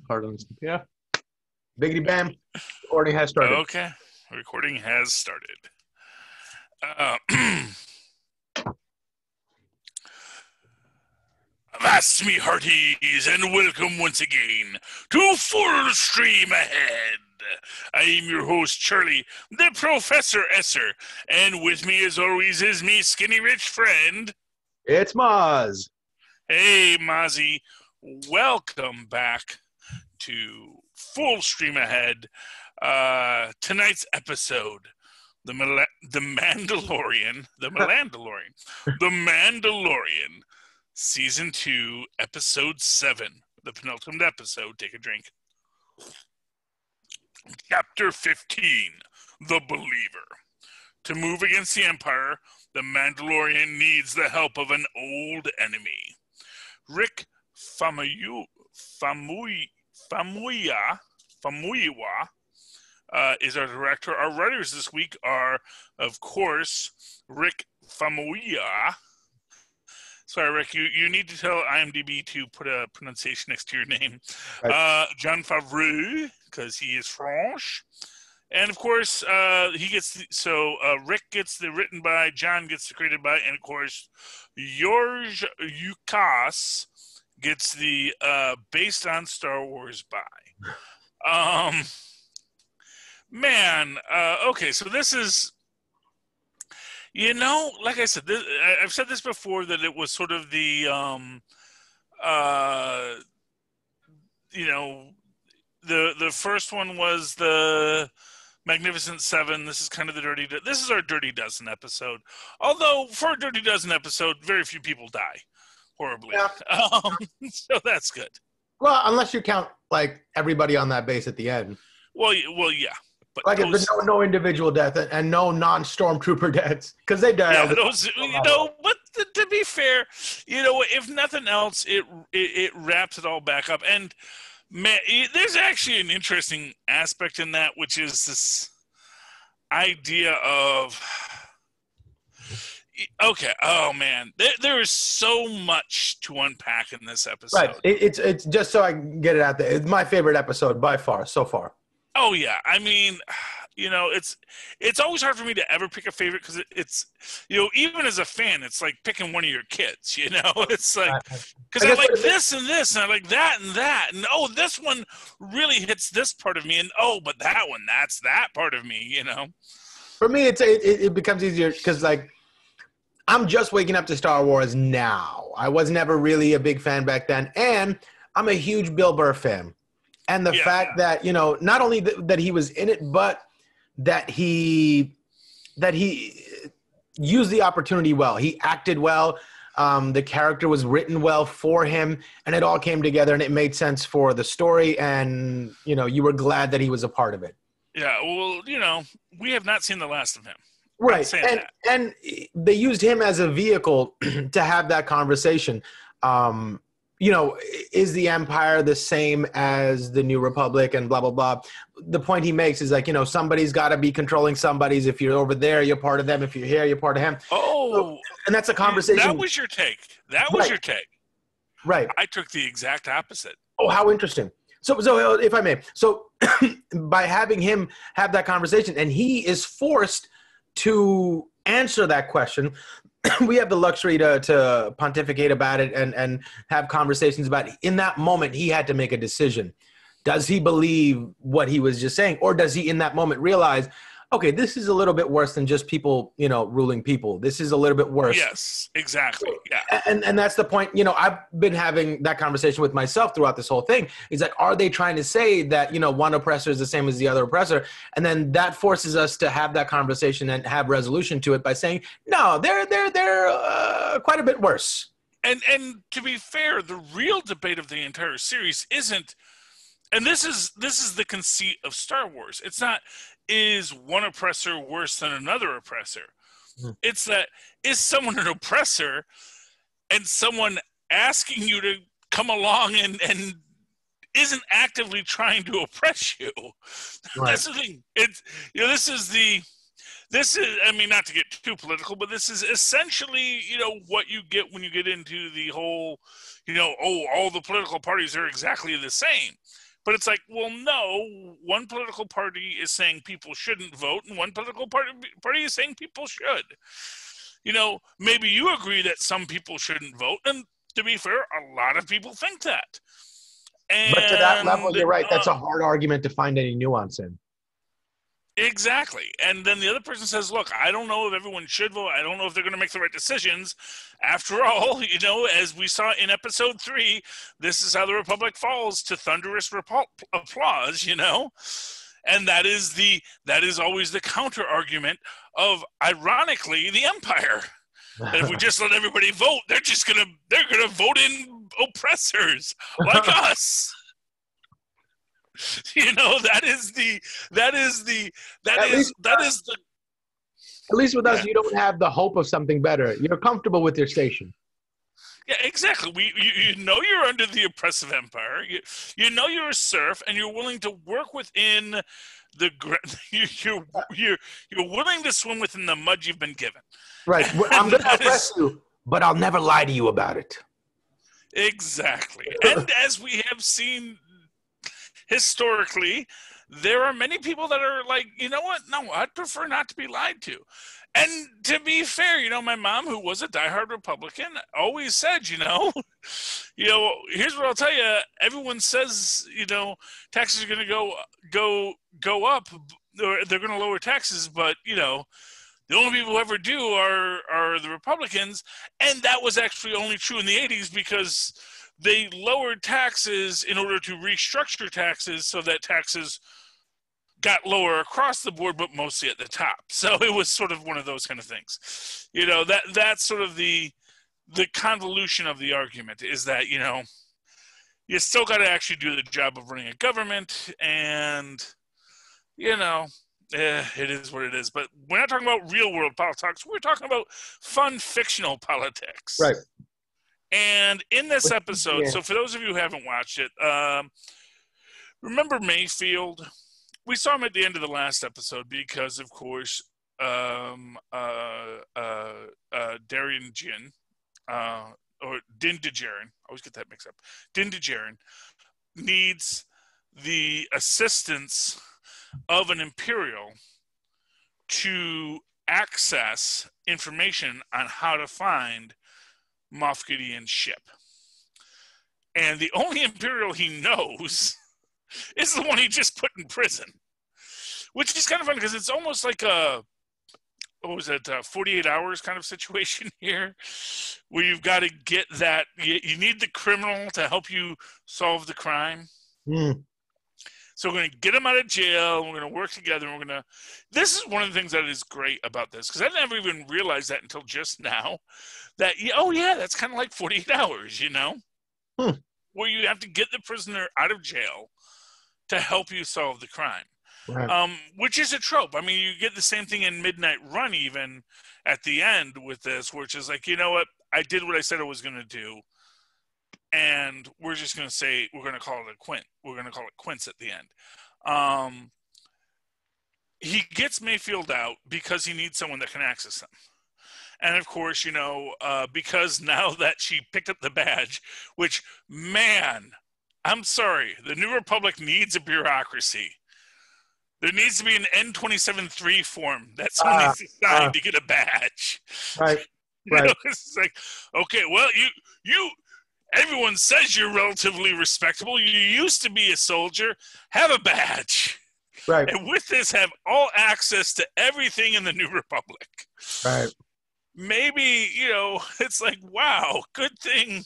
Carlins. Yeah. Biggity bam. Recording has started. Okay. Recording has started. Avast me hearties, and welcome once again to Full Stream Ahead. I am your host, Charlie, the Professor Esser, and with me as always is me skinny rich friend. It's Mozz. Hey, Mozzie. Welcome back to Full Stream Ahead. Tonight's episode, The Mandalorian, Season 2, Episode 7, the penultimate episode. Take a drink. Chapter 15, The Believer. To move against the Empire, the Mandalorian needs the help of an old enemy. Rick Famuyiwa is our director. Our writers this week are, of course, Rick Famuyiwa. Sorry, Rick, you need to tell IMDb to put a pronunciation next to your name. Right. John Favreau, because he is French. And, of course, Rick gets the written by, John gets the created by, and, of course, George Lucas gets the based on Star Wars by. Okay, so this is, like I said, I've said this before, that it was sort of the, the first one was the Magnificent Seven. This is kind of this is our Dirty Dozen episode. Although, for a Dirty Dozen episode, very few people die horribly. Yeah. So that's good. Well, unless you count, everybody on that base at the end. Well, yeah. But there's no individual death and no non-stormtrooper deaths, because they die. Yeah, but to be fair, if nothing else, it wraps it all back up. And man, there's actually an interesting aspect in that, which is this idea of, okay, oh man, there is so much to unpack in this episode. Right, it's just so I can get it out there. It's my favorite episode by far so far. Oh yeah, I mean, it's always hard for me to ever pick a favorite, because it's even as a fan, it's like picking one of your kids. It's like, because I like this and this, and I like that and that, and this one really hits this part of me, and but that one, that's that part of me. For me, it becomes easier because I'm just waking up to Star Wars now. I was never really a big fan back then, and I'm a huge Bill Burr fan. And the fact that, not only that he was in it, but that he used the opportunity well. He acted well. The character was written well for him, and it all came together, and it made sense for the story. And, you were glad that he was a part of it. Yeah, well, we have not seen the last of him. Right. And they used him as a vehicle to have that conversation. Is the Empire the same as the New Republic and blah, blah, blah. The point he makes is somebody's got to be controlling somebody's. If you're over there, you're part of them. If you're here, you're part of him. Oh. And that's a conversation. That was your take. Your take. Right. I took the exact opposite. Oh, how interesting. So if I may. So by having him have that conversation, and he is forced to answer that question, we have the luxury to pontificate about it and have conversations about it. In that moment, he had to make a decision. Does he believe what he was just saying? Or does he in that moment realize, okay, this is a little bit worse than just people, ruling people. This is a little bit worse. Yes, exactly. Yeah. And that's the point. I've been having that conversation with myself throughout this whole thing. It's like, are they trying to say that, one oppressor is the same as the other oppressor? And then that forces us to have that conversation and have resolution to it by saying, no, they're quite a bit worse. And to be fair, the real debate of the entire series isn't, and this is the conceit of Star Wars. It's not, is one oppressor worse than another oppressor? Mm-hmm. It's that, is someone an oppressor and someone asking you to come along and isn't actively trying to oppress you? Right. That's the thing. This is, I mean, not to get too political, but this is essentially, what you get when you get into the whole, all the political parties are exactly the same. But it's like, well, no, one political party is saying people shouldn't vote, and one political party is saying people should. Maybe you agree that some people shouldn't vote, and to be fair, a lot of people think that. But to that level, you're right. That's a hard argument to find any nuance in. Exactly. And then the other person says, look, I don't know if everyone should vote. I don't know if they're going to make the right decisions. After all, as we saw in episode 3, this is how the Republic falls to thunderous applause, And that is always the counter argument of, ironically, the Empire. That if we just let everybody vote, they're gonna vote in oppressors like us. That is the At least with us, you don't have the hope of something better. You're comfortable with your station. Yeah, exactly. You're under the oppressive empire. You're a serf, and you're willing to work within the. You're willing to swim within the mud you've been given. Right. I'm going to oppress you, but I'll never lie to you about it. Exactly. And as we have seen historically, there are many people that are like, you know what? No, I'd prefer not to be lied to. And to be fair, my mom, who was a diehard Republican, always said, here's what I'll tell you. Everyone says, taxes are going to go up, or they're going to lower taxes, but, the only people who ever do are the Republicans. And that was actually only true in the 80s because they lowered taxes in order to restructure taxes so that taxes got lower across the board, but mostly at the top. So it was sort of one of those kind of things. That's sort of the convolution of the argument is that, you still got to actually do the job of running a government, and, it is what it is. But we're not talking about real world politics. We're talking about fun fictional politics. Right. And in this episode, so for those of you who haven't watched it, remember Mayfield? We saw him at the end of the last episode because, of course, Darian Jin, or Din Djarin, I always get that mixed up. Din Djarin needs the assistance of an Imperial to access information on how to find Moff Gideon's ship. And the only Imperial he knows is the one he just put in prison. Which is kind of fun because it's almost like a 48 hours kind of situation here, where you've got to get that, you need the criminal to help you solve the crime. So we're going to get him out of jail, we're going to work together, and this is one of the things that is great about this, because I never even realized that until just now, that, that's kind of like 48 hours, where you have to get the prisoner out of jail to help you solve the crime. Right. Which is a trope. I mean, you get the same thing in Midnight Run even at the end with this, which is like, you know what? I did what I said I was going to do, and we're just going to say we're going to call it a quint. We're going to call it quints at the end. He gets Mayfield out because he needs someone that can access him. And of course, because now that she picked up the badge, which, man, I'm sorry, the New Republic needs a bureaucracy. There needs to be an N27-3 form that someone needs to sign to get a badge. Right. Right. It's like, okay, well, everyone says you're relatively respectable. You used to be a soldier. Have a badge. Right. And with this, have all access to everything in the New Republic. Right. Maybe, it's like, wow, good thing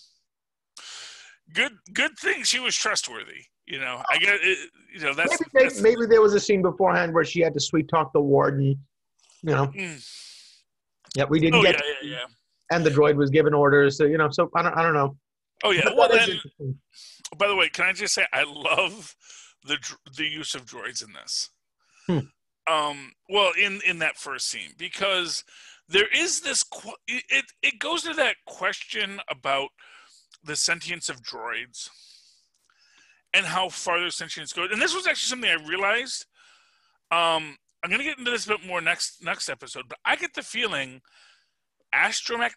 she was trustworthy. I get it. That's maybe there was a scene beforehand where she had to sweet talk the warden. Yeah, we didn't get. Yeah. And the droid was given orders, so So I don't know. Oh yeah. Well, then, by the way, can I just say I love the use of droids in this. Well, in that first scene, because there is this. It goes to that question about the sentience of droids. And how far their sentience goes. And this was actually something I realized. I'm going to get into this a bit more next episode, but I get the feeling astromech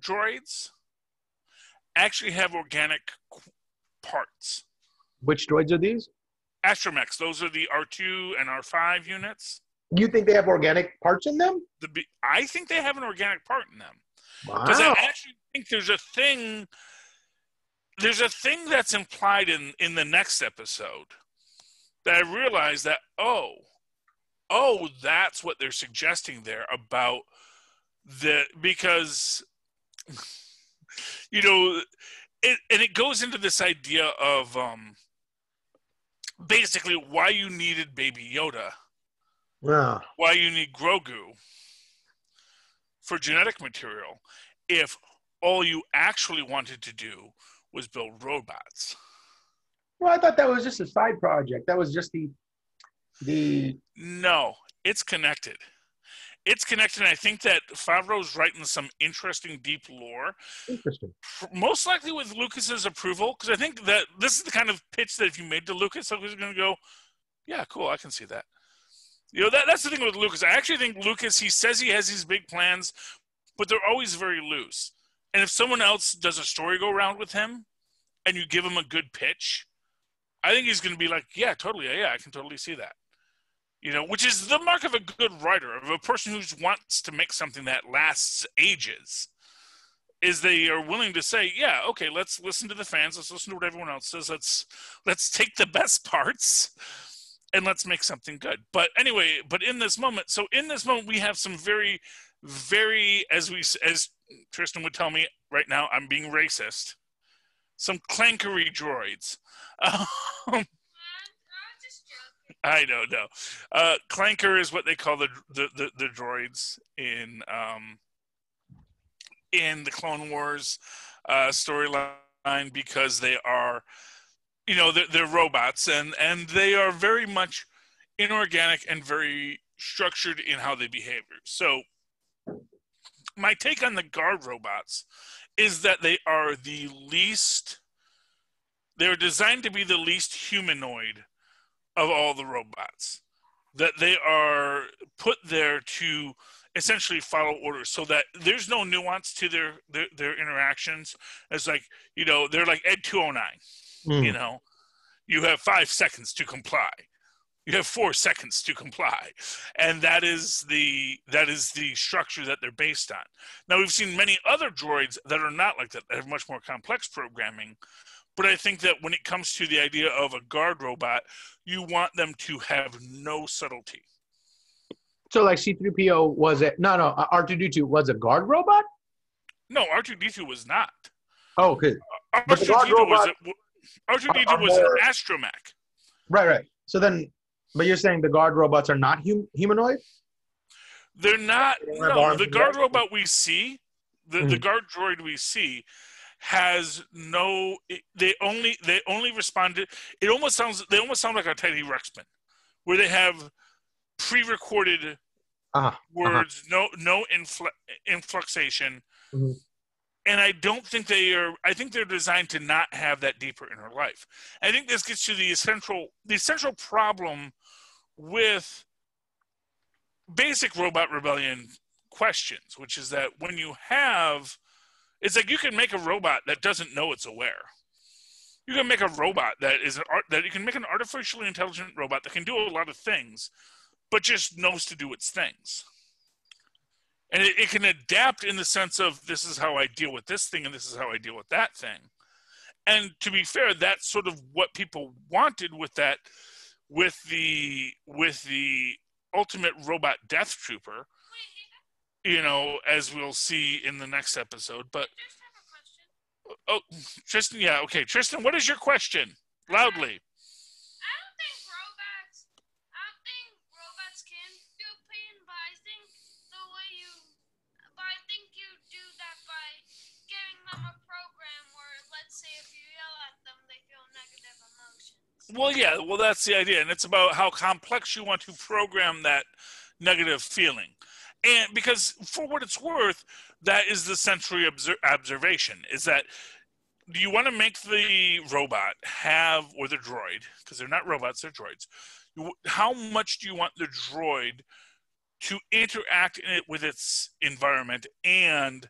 droids actually have organic parts. Which droids are these? Astromechs. Those are the R2 and R5 units. You think they have organic parts in them? I think they have an organic part in them. Wow. Because I actually think there's a thing that's implied in the next episode that I realized that, that's what they're suggesting there about because, it goes into this idea of basically why you needed Baby Yoda. Yeah. Why you need Grogu for genetic material if all you actually wanted to do was build robots. Well, I thought that was just a side project. That was just the... No, it's connected. It's connected, and I think that Favreau's writing some interesting, deep lore. Interesting. Most likely with Lucas's approval, because I think that this is the kind of pitch that if you made to Lucas, Lucas is going to go, yeah, cool, I can see that. That's the thing with Lucas. I actually think Lucas, he says he has these big plans, but they're always very loose. And if someone else does a story go around with him, and you give him a good pitch, I think he's going to be like, yeah, totally, yeah, I can totally see that. Which is the mark of a good writer, of a person who wants to make something that lasts ages, is they are willing to say, yeah, okay, let's listen to the fans, let's listen to what everyone else says, let's take the best parts, and let's make something good. But anyway, in this moment we have some very, very, as Tristan would tell me right now, I'm being racist, some clankery droids. I don't know. Clanker is what they call the droids in the Clone Wars storyline, because they are, they're robots and they are very much inorganic and very structured in how they behave. So my take on the guard robots is that they're designed to be the least humanoid of all the robots, that they are put there to essentially follow orders, so that there's no nuance to their interactions. It's like, they're like Ed 209. You have 5 seconds to comply, you have 4 seconds to comply, and that is the structure that they're based on. Now, we've seen many other droids that are not like that, that have much more complex programming. But I think that when it comes to the idea of a guard robot, you want them to have no subtlety. So like C-3PO R2-D2 was a guard robot? No, R2-D2 was not. Oh, okay. R2-D2 was an astromech. Right. So then, but you're saying the guard robots are not humanoid? They're not. No, the guard robot we see, the guard droid we see, has no. They only responded. They almost sound like a Teddy Ruxpin, where they have pre-recorded words, no influxation, and I don't think they are. I think they're designed to not have that deeper inner life. I think this gets to the essential problem with basic robot rebellion questions, which is that when you have, it's like you can make a robot that doesn't know it's aware. You can make a robot that you can make an artificially intelligent robot that can do a lot of things, but just knows to do its things. And it can adapt in the sense of, this is how I deal with this thing and this is how I deal with that thing. And to be fair, that's sort of what people wanted with that, with the ultimate robot Death Trooper, as we'll see in the next episode. But oh, Tristan, yeah, okay. Tristan, what is your question? Loudly. I don't think robots can feel pain, but I think you do that by giving them a program where, let's say, if you yell at them, they feel negative emotions. Well, yeah, that's the idea, and it's about how complex you want to program that negative feeling. And because, for what it's worth, that is the sensory observation, is that do you want to make the robot have, or the droid, because they're not robots, they're droids, how much do you want the droid to interact with its environment and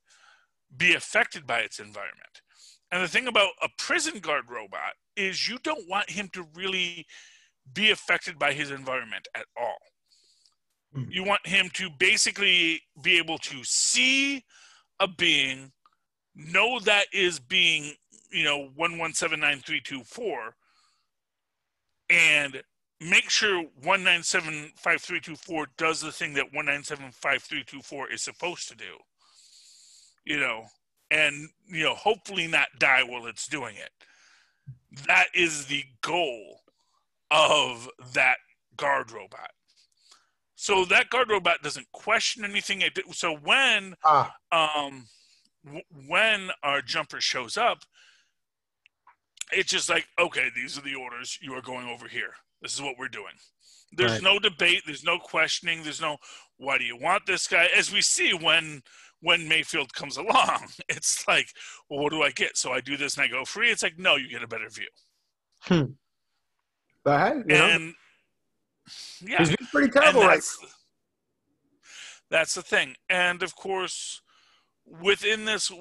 be affected by its environment? And the thing about a prison guard robot is you don't want him to really be affected by his environment at all. You want him to basically be able to see a being, know that is being, 11793224, and make sure 1975324 does the thing that 1975324 is supposed to do. And hopefully not die while it's doing it. That is the goal of that guard robot. So that guard robot doesn't question anything. So when our jumper shows up, it's just like, okay, these are the orders. You are going over here. This is what we're doing. There's no debate. There's no questioning. There's no, why do you want this guy? As we see when Mayfield comes along, it's like, well, what do I get? So I do this and I go free. It's like, no, you get a better view. But hey, yeah, he's pretty terrible, right? That's the thing. And of course, within this,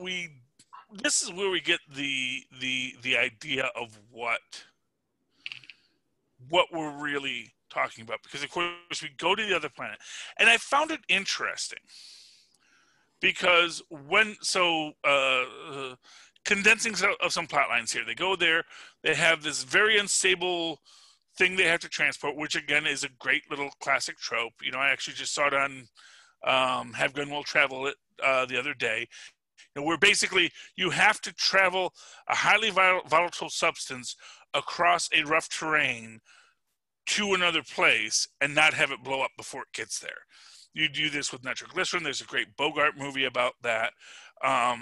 this is where we get the idea of what we're really talking about. Because of course we go to the other planet, and I found it interesting because condensing of some plot lines here. They go there, they have this very unstable thing they have to transport, which again is a great little classic trope. I actually just saw it on Have Gun Will Travel it the other day. Where basically you have to travel a highly volatile substance across a rough terrain to another place and not have it blow up before it gets there. You do this with nitroglycerin. There's a great Bogart movie about that. I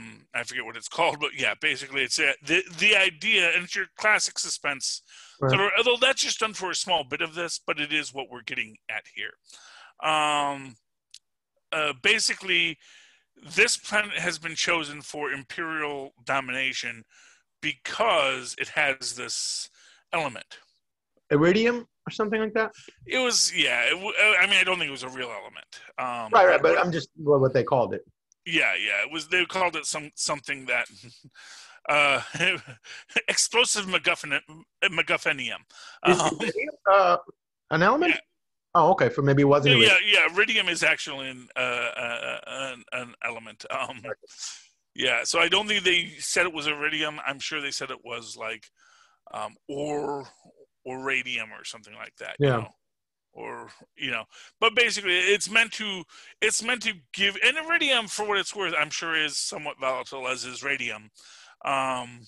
forget what it's called, but yeah, basically it's the idea, and it's your classic suspense. Right. So, although that's just done for a small bit of this, but it is what we're getting at here. Basically, this planet has been chosen for Imperial domination because it has this element. Iridium or something like that? It was, yeah. I don't think it was a real element. Right, but I'm just what they called it. Yeah. It was. They called it something that explosive MacGuffinium. Is an element? Yeah. Oh, okay. For maybe it wasn't. Yeah. Iridium is actually an element. Yeah. So I don't think they said it was iridium. I'm sure they said it was like, or radium or something like that. Yeah. But basically it's meant to give, and iridium, for what it's worth, I'm sure is somewhat volatile, as is radium. I'm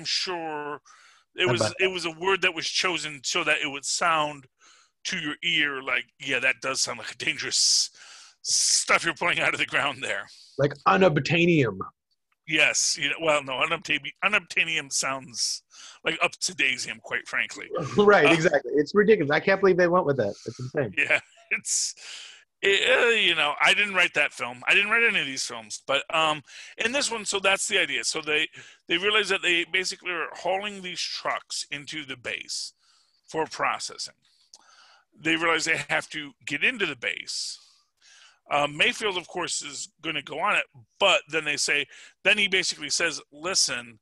sure it was a word that was chosen so that it would sound to your ear like, yeah, that does sound like a dangerous stuff you're pulling out of the ground there. Like unobtainium. Yes. Well, no, unobtainium sounds like upsidasium, quite frankly. Right, exactly. It's ridiculous. I can't believe they went with that. It's insane. Yeah, I didn't write that film. I didn't write any of these films. But in this one, so that's the idea. So they realize that they basically are hauling these trucks into the base for processing. They realize they have to get into the base. Mayfield, of course, is going to go on it, but then he basically says, listen,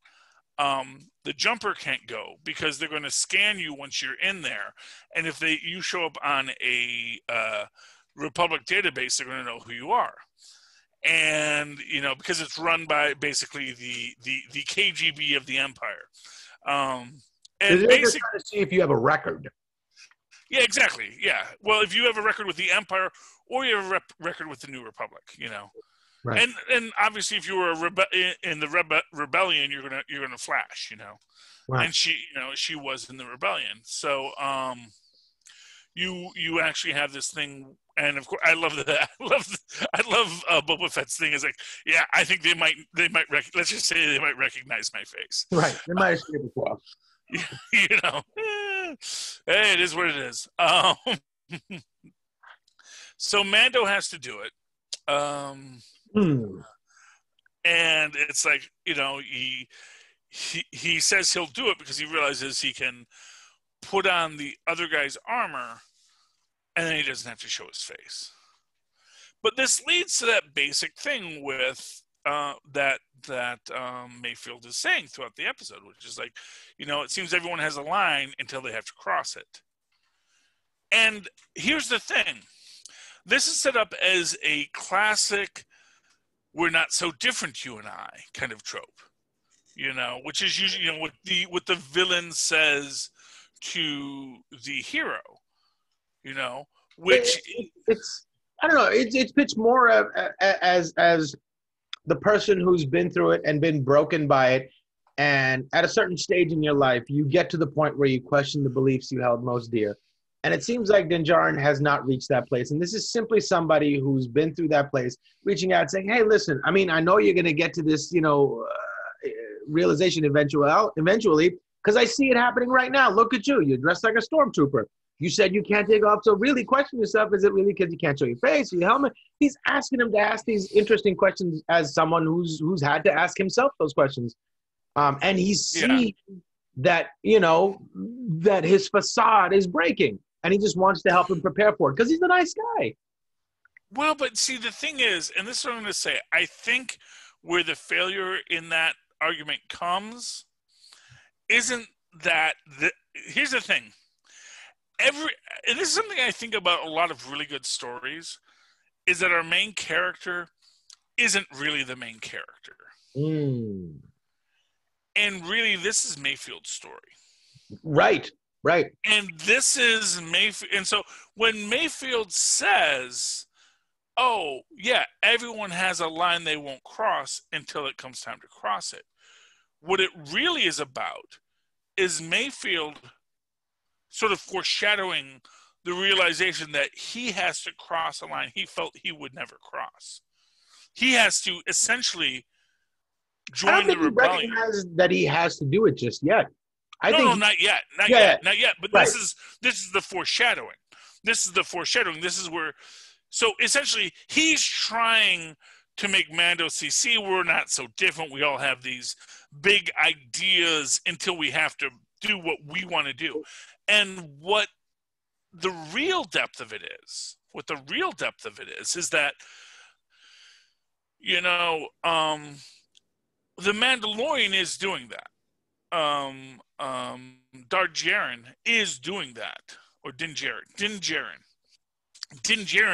the jumper can't go because they're going to scan you once you're in there. And if you show up on a Republic database, they're going to know who you are. And, because it's run by basically the KGB of the Empire. And they're just trying to see if you have a record. Yeah, exactly. Yeah. Well, if you have a record with the Empire, or you have a record with the New Republic, right. And obviously, if you were in the rebellion, you're gonna flash, Right. And she was in the rebellion, so you actually have this thing, and of course, I love Boba Fett's thing is like, yeah, I think they might let's just say they might recognize my face, right? They might have seen it before, Hey, it is what it is. So Mando has to do it. And it's like, he says he'll do it because he realizes he can put on the other guy's armor and then he doesn't have to show his face. But this leads to that basic thing with Mayfield is saying throughout the episode, which is like, it seems everyone has a line until they have to cross it. And here's the thing. This is set up as a classic, we're not so different, you and I, kind of trope. Which is usually, what the villain says to the hero, which it's I don't know, it's pitched more as the person who's been through it and been broken by it, and at a certain stage in your life, you get to the point where you question the beliefs you held most dear. And it seems like Din Djarin has not reached that place. And this is simply somebody who's been through that place, reaching out saying, hey, listen, I mean, I know you're going to get to this, realization eventually, because I see it happening right now. Look at you. You're dressed like a stormtrooper. You said you can't take off. So really question yourself. Is it really because you can't show your face or your helmet? He's asking him to ask these interesting questions as someone who's had to ask himself those questions. And he's seeing that, that his facade is breaking. And he just wants to help him prepare for it because he's a nice guy. Well, but see, the thing is, and this is what I'm going to say, I think where the failure in that argument comes isn't that here's the thing. And this is something I think about a lot of really good stories, is that our main character isn't really the main character. Mm. And really, this is Mayfield's story. Right. And this is Mayfield. And so when Mayfield says, oh, yeah, everyone has a line they won't cross until it comes time to cross it, what it really is about is Mayfield sort of foreshadowing the realization that he has to cross a line he felt he would never cross. He has to essentially join the rebellion. He recognize that he has to do it just yet. No, not yet. Not yet. But right. This is the foreshadowing. This is where, so essentially, he's trying to make Mando see, we're not so different. We all have these big ideas until we have to do what we want to do. And what the real depth of it is that, the Mandalorian is doing that. Din Djarin is doing that, or Din Djarin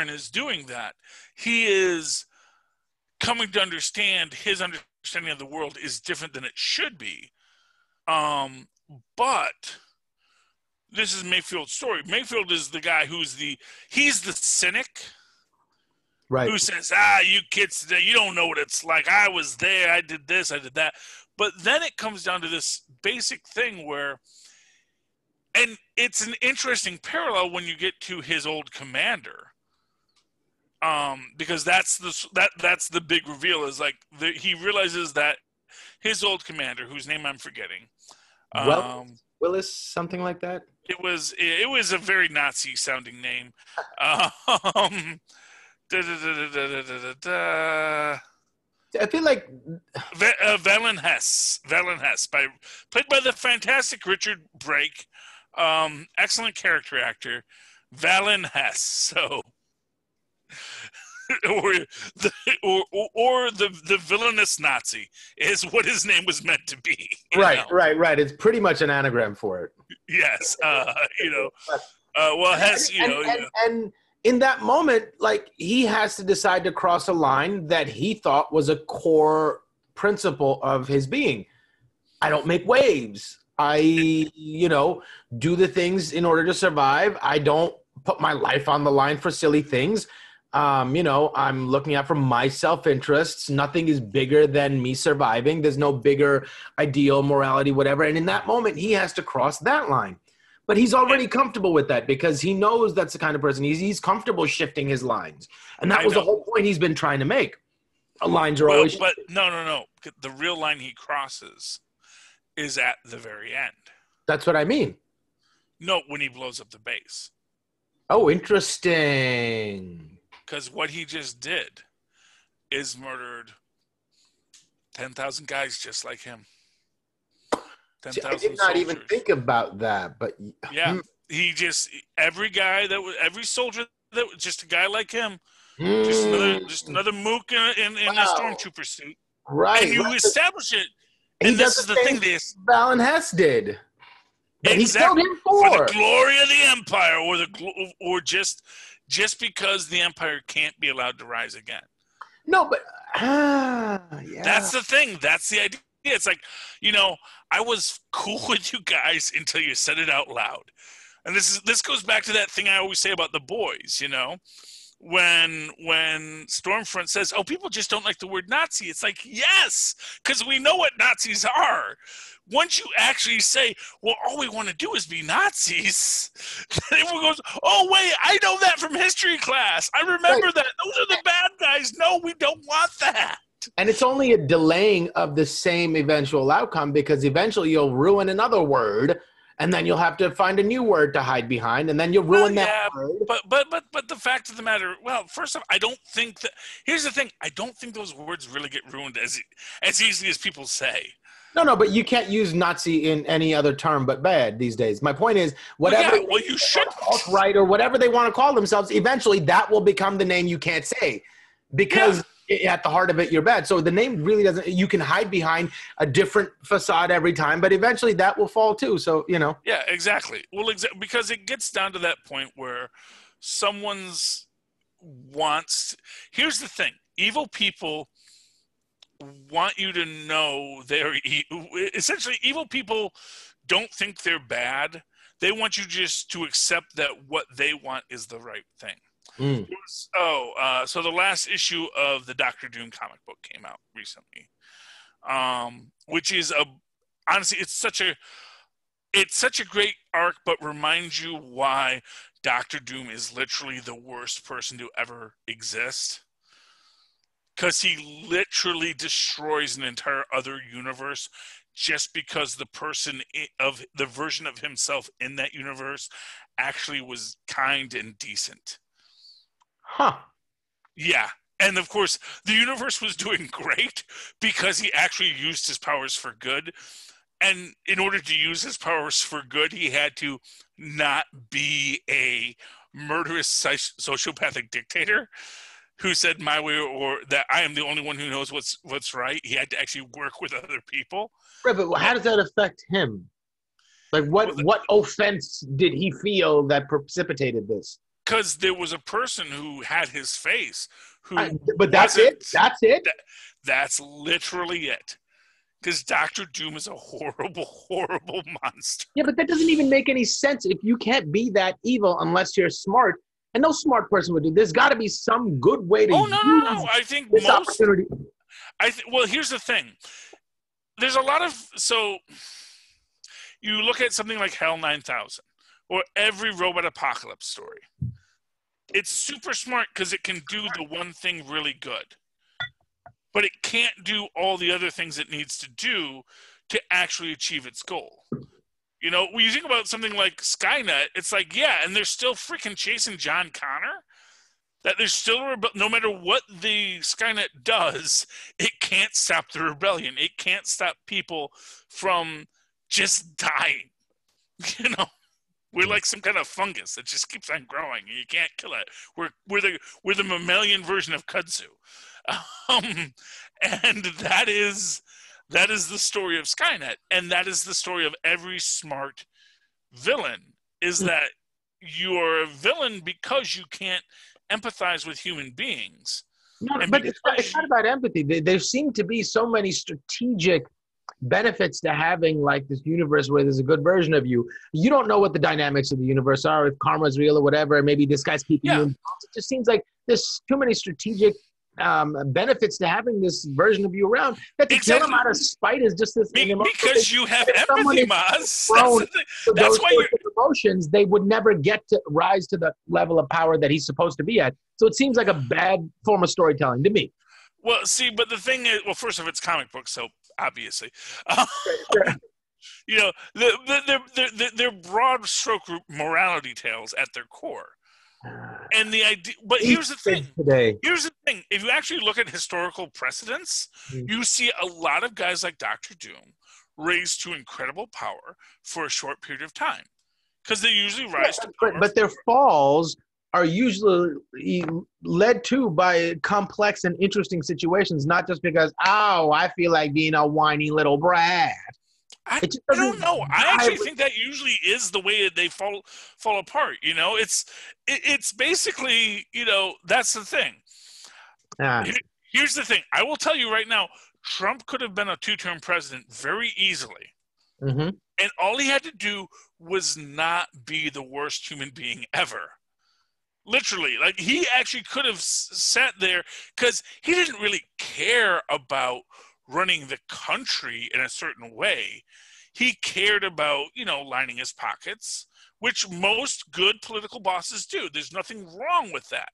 is doing that. He is coming to understand his understanding of the world is different than it should be. But this is Mayfield's story. Mayfield is the guy he's the cynic. Right. Who says, you kids today, you don't know what it's like. I was there. I did this. I did that. But then it comes down to this basic thing where, and it's an interesting parallel when you get to his old commander, because that's the big reveal is like he realizes that his old commander, whose name I'm forgetting, Willis, something like that. It was a very Nazi sounding name. I feel like Valen Hess, played by the fantastic Richard Brake, excellent character actor, Valen Hess. So, or the villainous Nazi is what his name was meant to be. Right. It's pretty much an anagram for it. Yes, Hess, and in that moment, like, he has to decide to cross a line that he thought was a core principle of his being. I don't make waves. I, do the things in order to survive. I don't put my life on the line for silly things. I'm looking out for my self-interests. Nothing is bigger than me surviving. There's no bigger ideal, morality, whatever. And in that moment, he has to cross that line. But he's already comfortable with that because he knows that's the kind of person he's comfortable shifting his lines. And that was the whole point he's been trying to make. Lines are always... But no. The real line he crosses is at the very end. That's what I mean. No, when he blows up the base. Oh, interesting. Because what he just did is murdered 10,000 guys just like him. See, I did not even think about that, but yeah, every soldier that was just a guy like him Just another mook in a stormtrooper suit. Right. And you establish it. He And this does is the thing. Valen Hess did. That Exactly. He killed him for the glory of the Empire, or just because the Empire can't be allowed to rise again. No, but yeah. That's the thing. That's the idea. It's like, I was cool with you guys until you said it out loud. And this goes back to that thing I always say about the boys, when Stormfront says, "Oh, people just don't like the word Nazi," it's like, yes, because we know what Nazis are. Once you actually say, "Well, all we want to do is be Nazis," then everyone goes, "Oh, wait, I know that from history class. I remember that. Those are the bad guys. No, we don't want that." And it's only a delaying of the same eventual outcome, because eventually you'll ruin another word, and then you'll have to find a new word to hide behind, and then you'll ruin that word. But the fact of the matter, well, first off, I don't think that. Here's the thing: I don't think those words really get ruined as easily as people say. No, but you can't use Nazi in any other term but bad these days. My point is, whatever you should alt-right or whatever they want to call themselves, eventually that will become the name you can't say, because at the heart of it, you're bad. So the name really doesn't. You can hide behind a different facade every time, but eventually that will fall too. So Yeah, exactly. Well, because it gets down to that point where someone's wants. Here's the thing: evil people want you to know they're essentially evil people don't think they're bad. They want you just to accept that what they want is the right thing. So the last issue of the Doctor Doom comic book came out recently, which is honestly, it's such a great arc, but reminds you why Doctor Doom is literally the worst person to ever exist. Because he literally destroys an entire other universe just because the person of the version of himself in that universe actually was kind and decent. Huh. Yeah. And of course, the universe was doing great because he actually used his powers for good. And in order to use his powers for good, he had to not be a murderous sociopathic dictator who said my way or that I am the only one who knows what's right. He had to actually work with other people. Right, but how does that affect him? Like, what offense did he feel that precipitated this? Because there was a person who had his face. But that's it? That's it? That's literally it. Because Dr. Doom is a horrible, horrible monster. Yeah, but that doesn't even make any sense. If you can't be that evil unless you're smart, and no smart person would do. There's got to be some good way to use I think this opportunity. Well, here's the thing. There's a lot of you look at something like Hell 9000 or every Robot Apocalypse story. It's super smart because it can do the one thing really good, but it can't do all the other things it needs to do to actually achieve its goal. When you think about something like Skynet, it's like, yeah, and they're still freaking chasing John Connor. That there's still no matter what the Skynet does, it can't stop the rebellion. It can't stop people from just dying. We're like some kind of fungus that just keeps on growing, and you can't kill it. We're the mammalian version of kudzu, and that is the story of Skynet, and that is the story of every smart villain. Is that you are a villain because you can't empathize with human beings. No, but it's not about empathy. There seem to be so many strategic benefits to having like this universe where there's a good version of you. You don't know what the dynamics of the universe are, if karma's real or whatever. Maybe this guy's keeping you. It just seems like there's too many strategic benefits to having this version of you around. That to kill him out of spite is just this. Because you have empathy, Mozz. That's why emotions, they would never get to rise to the level of power that he's supposed to be at. So it seems like a bad form of storytelling to me. Well, see, but the thing is, first off, it's comic books, so obviously, they're broad stroke morality tales at their core. And the idea, but here's the thing. If you actually look at historical precedents, you see a lot of guys like Dr. Doom raised to incredible power for a short period of time, because they usually rise to power. But their falls are usually led to by complex and interesting situations, not just because, oh, I feel like being a whiny little brat. I don't know. I actually think that usually is the way they fall apart. You know, it's basically, you know, that's the thing. Here's the thing. I will tell you right now, Trump could have been a 2-term president very easily. Mm-hmm. And all he had to do was not be the worst human being ever. Literally. Like, he actually could have sat there because he didn't really care about running the country in a certain way. He cared about, you know, lining his pockets, which most good political bosses do. There's nothing wrong with that.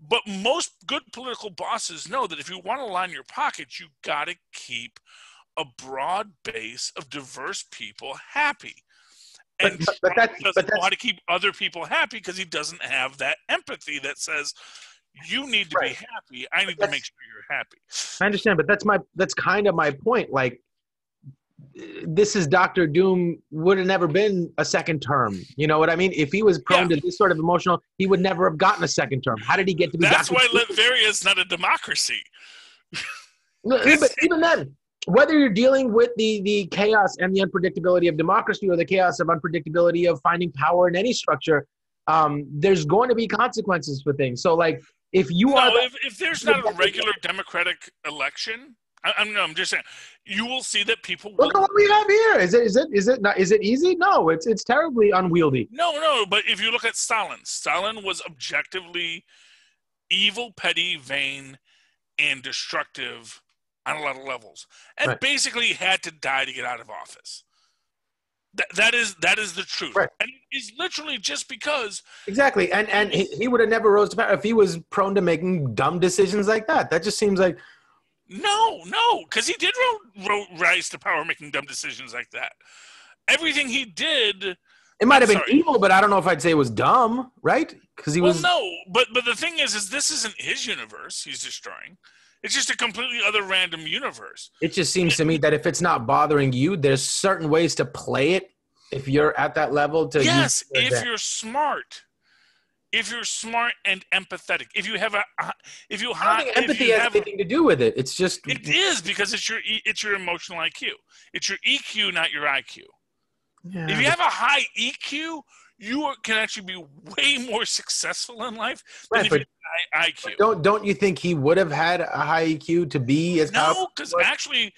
But most good political bosses know that if you want to line your pockets, you got to keep a broad base of diverse people happy. And but Trump doesn't know how to keep other people happy because he doesn't have that empathy that says, you need to be happy. I need to make sure you're happy. I understand, but that's kind of my point. Like, this is Dr. Doom would have never been a second term. You know what I mean? If he was prone to this sort of emotional, he would never have gotten a second term. How did he get to be That's Dr. why Doom? Latveria is not a democracy. But even then, whether you're dealing with the chaos and the unpredictability of democracy or the chaos of unpredictability of finding power in any structure, there's going to be consequences for things. So, like, if there's not a regular democratic election, I'm just saying, you will see that people will. Look at what we have here. Is it easy? No, it's terribly unwieldy. No. But if you look at Stalin was objectively evil, petty, vain, and destructive on a lot of levels, and basically had to die to get out of office. That is the truth, and it's literally just because exactly, and he would have never rose to power if he was prone to making dumb decisions like that. That just seems like no, because he did rise to power making dumb decisions like that. Everything he did, it might have been evil, but I don't know if I'd say it was dumb, right? Because he was. Well, no, but the thing is this isn't his universe he's destroying. It's just a completely other random universe. It just seems to me that if it's not bothering you, there's certain ways to play it if you're at that level. Yes, if you're smart. If you're smart and empathetic. If you have I don't think empathy has anything to do with it. It's just. It is, because it's your emotional IQ. It's your EQ, not your IQ. Yeah, if you have a high EQ, you can actually be way more successful in life than if you have a high IQ. Don't you think he would have had a high EQ to be as powerful? No, because actually,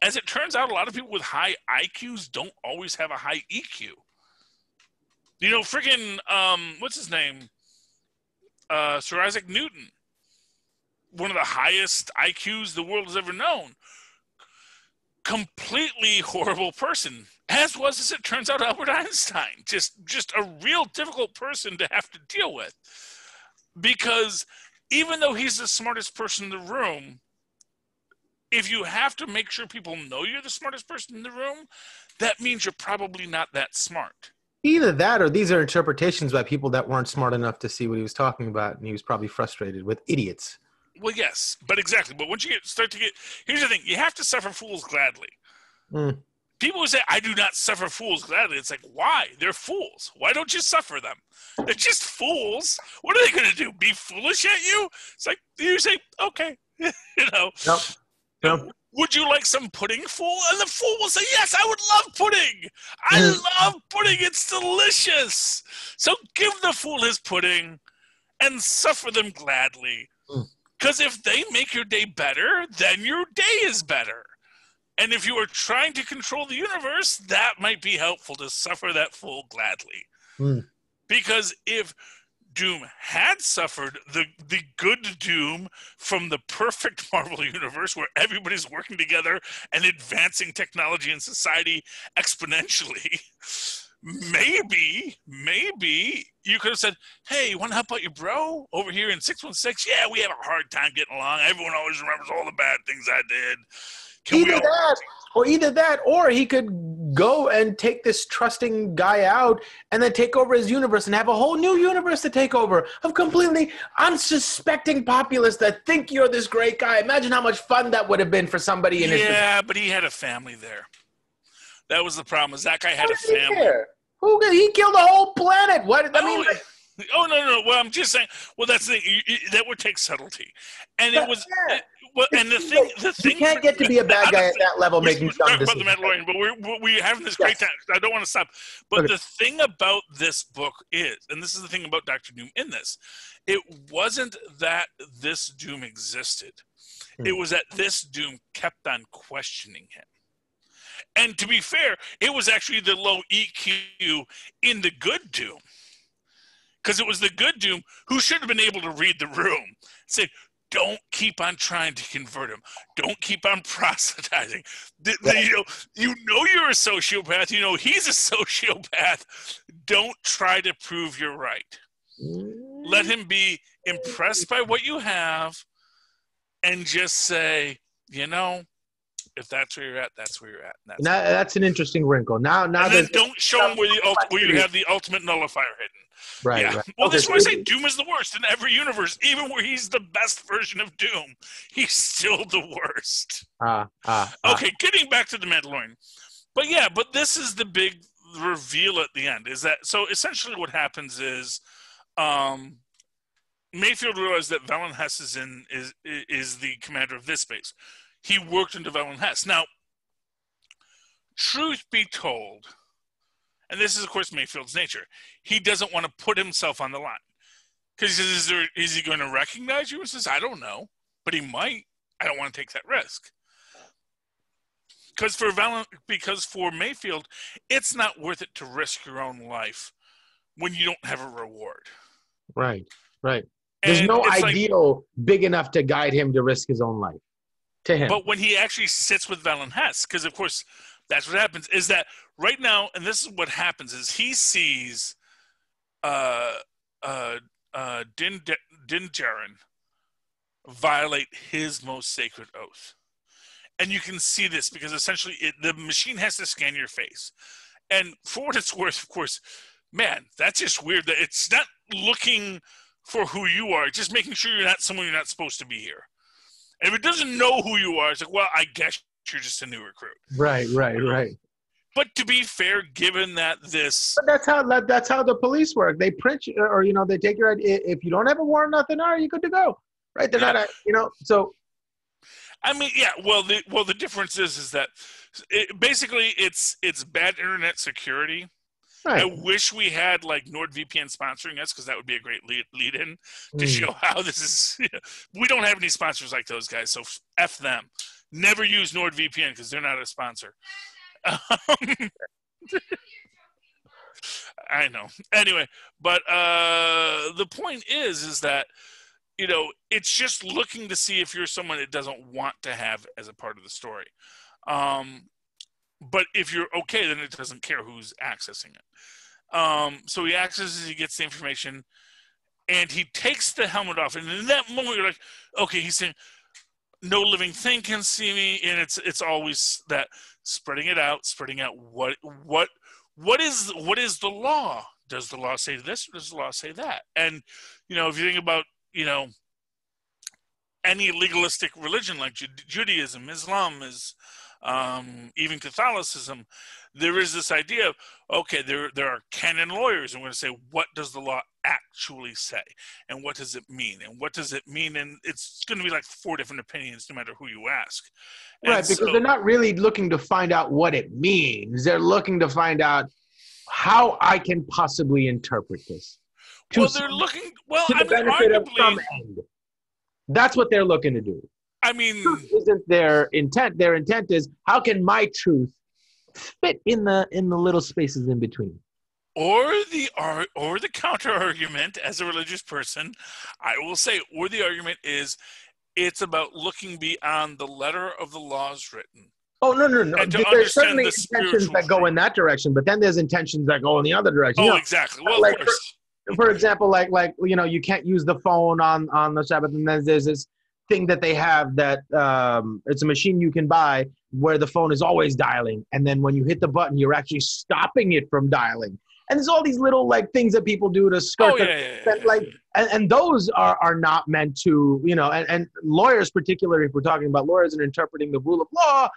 as it turns out, a lot of people with high IQs don't always have a high EQ. You know, friggin', what's his name? Sir Isaac Newton. One of the highest IQs the world has ever known. Completely horrible person. As was, as it turns out, Albert Einstein. Just a real difficult person to have to deal with. Because even though he's the smartest person in the room, if you have to make sure people know you're the smartest person in the room, that means you're probably not that smart. Either that or these are interpretations by people that weren't smart enough to see what he was talking about, and he was probably frustrated with idiots. Well, yes, but exactly. But once you here's the thing: you have to suffer fools gladly. People who say, "I do not suffer fools gladly," it's like, why? They're fools. Why don't you suffer them? They're just fools. What are they going to do? Be foolish at you? It's like you say, "Okay," you know. Nope. Would you like some pudding, fool? And the fool will say, yes, I would love pudding. I love pudding. It's delicious. So give the fool his pudding and suffer them gladly. Because if they make your day better, then your day is better. And if you are trying to control the universe, that might be helpful to suffer that fool gladly. Because if Doom had suffered the good Doom from the perfect Marvel universe where everybody's working together and advancing technology and society exponentially, maybe you could have said, hey, you want to help out your bro over here in 616? Yeah, we have a hard time getting along. Everyone always remembers all the bad things I did. Either that, or he could go and take this trusting guy out and then take over his universe and have a whole new universe to take over of completely unsuspecting populace that think you're this great guy. Imagine how much fun that would have been for somebody in his. Yeah, but he had a family there. That was the problem. Is that guy had a family. He killed the whole planet. What? I mean, Oh no! Well, I'm just saying. Well, that's the that would take subtlety, and it was. And the thing you can't get to be a bad guy at that level making we're dumb talking about decisions. the Mandalorian, but we're having this great time. I don't want to stop. But the thing about this book is, and this is the thing about Dr. Doom in this, it wasn't that this Doom existed. It was that this Doom kept on questioning him. And to be fair, it was actually the low EQ in the good Doom. Because it was the good Doom who should have been able to read the room. Say, don't keep on trying to convert him. Don't keep on proselytizing. You know you're a sociopath. You know he's a sociopath. Don't try to prove you're right. Let him be impressed by what you have and just say, if that's where you're at, that's where you're at. That's an interesting wrinkle. Now, and then don't show him where you have the ultimate nullifier hidden. Right. Yeah. Right. Well, this is why I say Doom is the worst in every universe. Even where he's the best version of Doom, he's still the worst. Okay, getting back to the Mandalorian. But this is the big reveal at the end. Is that so? Essentially, what happens is, Mayfield realized that Valen Hess is the commander of this base. He worked into Valen Hess. Now, truth be told, and this is, of course, Mayfield's nature, he doesn't want to put himself on the line. Because he says, is he going to recognize you? He says, I don't know, but he might. I don't want to take that risk. Because for Mayfield, it's not worth it to risk your own life when you don't have a reward. Right. There's no ideal big enough to guide him to risk his own life. To him. But when he actually sits with Valen Hess, because of course that's what happens, is that right now, and this is what happens, is he sees Din Djarin violate his most sacred oath. And you can see this because essentially the machine has to scan your face. And for what it's worth, of course, man, that's just weird that it's not looking for who you are, it's just making sure you're not someone you're not supposed to be here. And if it doesn't know who you are, it's like, well, I guess you're just a new recruit. Right. But to be fair, given that this... But that's how the police work. They print you, or, they take your ID. If you don't have a warrant, nothing, are you good to go? Right? They're not, so... I mean, yeah, well, the difference is that basically it's bad internet security. Right. I wish we had like NordVPN sponsoring us because that would be a great lead-in to show how this is. We don't have any sponsors like those guys, so F them. Never use NordVPN because they're not a sponsor. I know. Anyway, but the point is that it's just looking to see if you're someone it doesn't want to have as a part of the story. But if you're okay, then it doesn't care who's accessing it. So he accesses, he gets the information, and he takes the helmet off. And in that moment, you're like, okay, he's saying, no living thing can see me. And it's always that spreading out what is the law? Does the law say this or does the law say that? And, if you think about, any legalistic religion like Judaism, Islam is, even Catholicism, there is this idea of, okay, there are canon lawyers, and we're going to say, what does the law actually say? And what does it mean? And what does it mean? And it's going to be like 4 different opinions, no matter who you ask. And right, because they're not really looking to find out what it means. They're looking to find out how I can possibly interpret this. Well, they're looking, to the benefit of some end. That's what they're looking to do. I mean, truth isn't their intent. Their intent is, how can my truth fit in the little spaces in between? Or the counter argument, as a religious person, I will say, or the argument is, it's about looking beyond the letter of the laws written. Oh, no. There's certainly intentions that go in that direction, but then there's intentions that go in the other direction. Oh, exactly. Well, of course. For example, like you can't use the phone on the Sabbath, and then there's this thing that they have that it's a machine you can buy where the phone is always dialing, and then when you hit the button, you're actually stopping it from dialing. And there's all these little things that people do to skirt. And those are not meant to, and lawyers, particularly if we're talking about lawyers and interpreting the rule of law,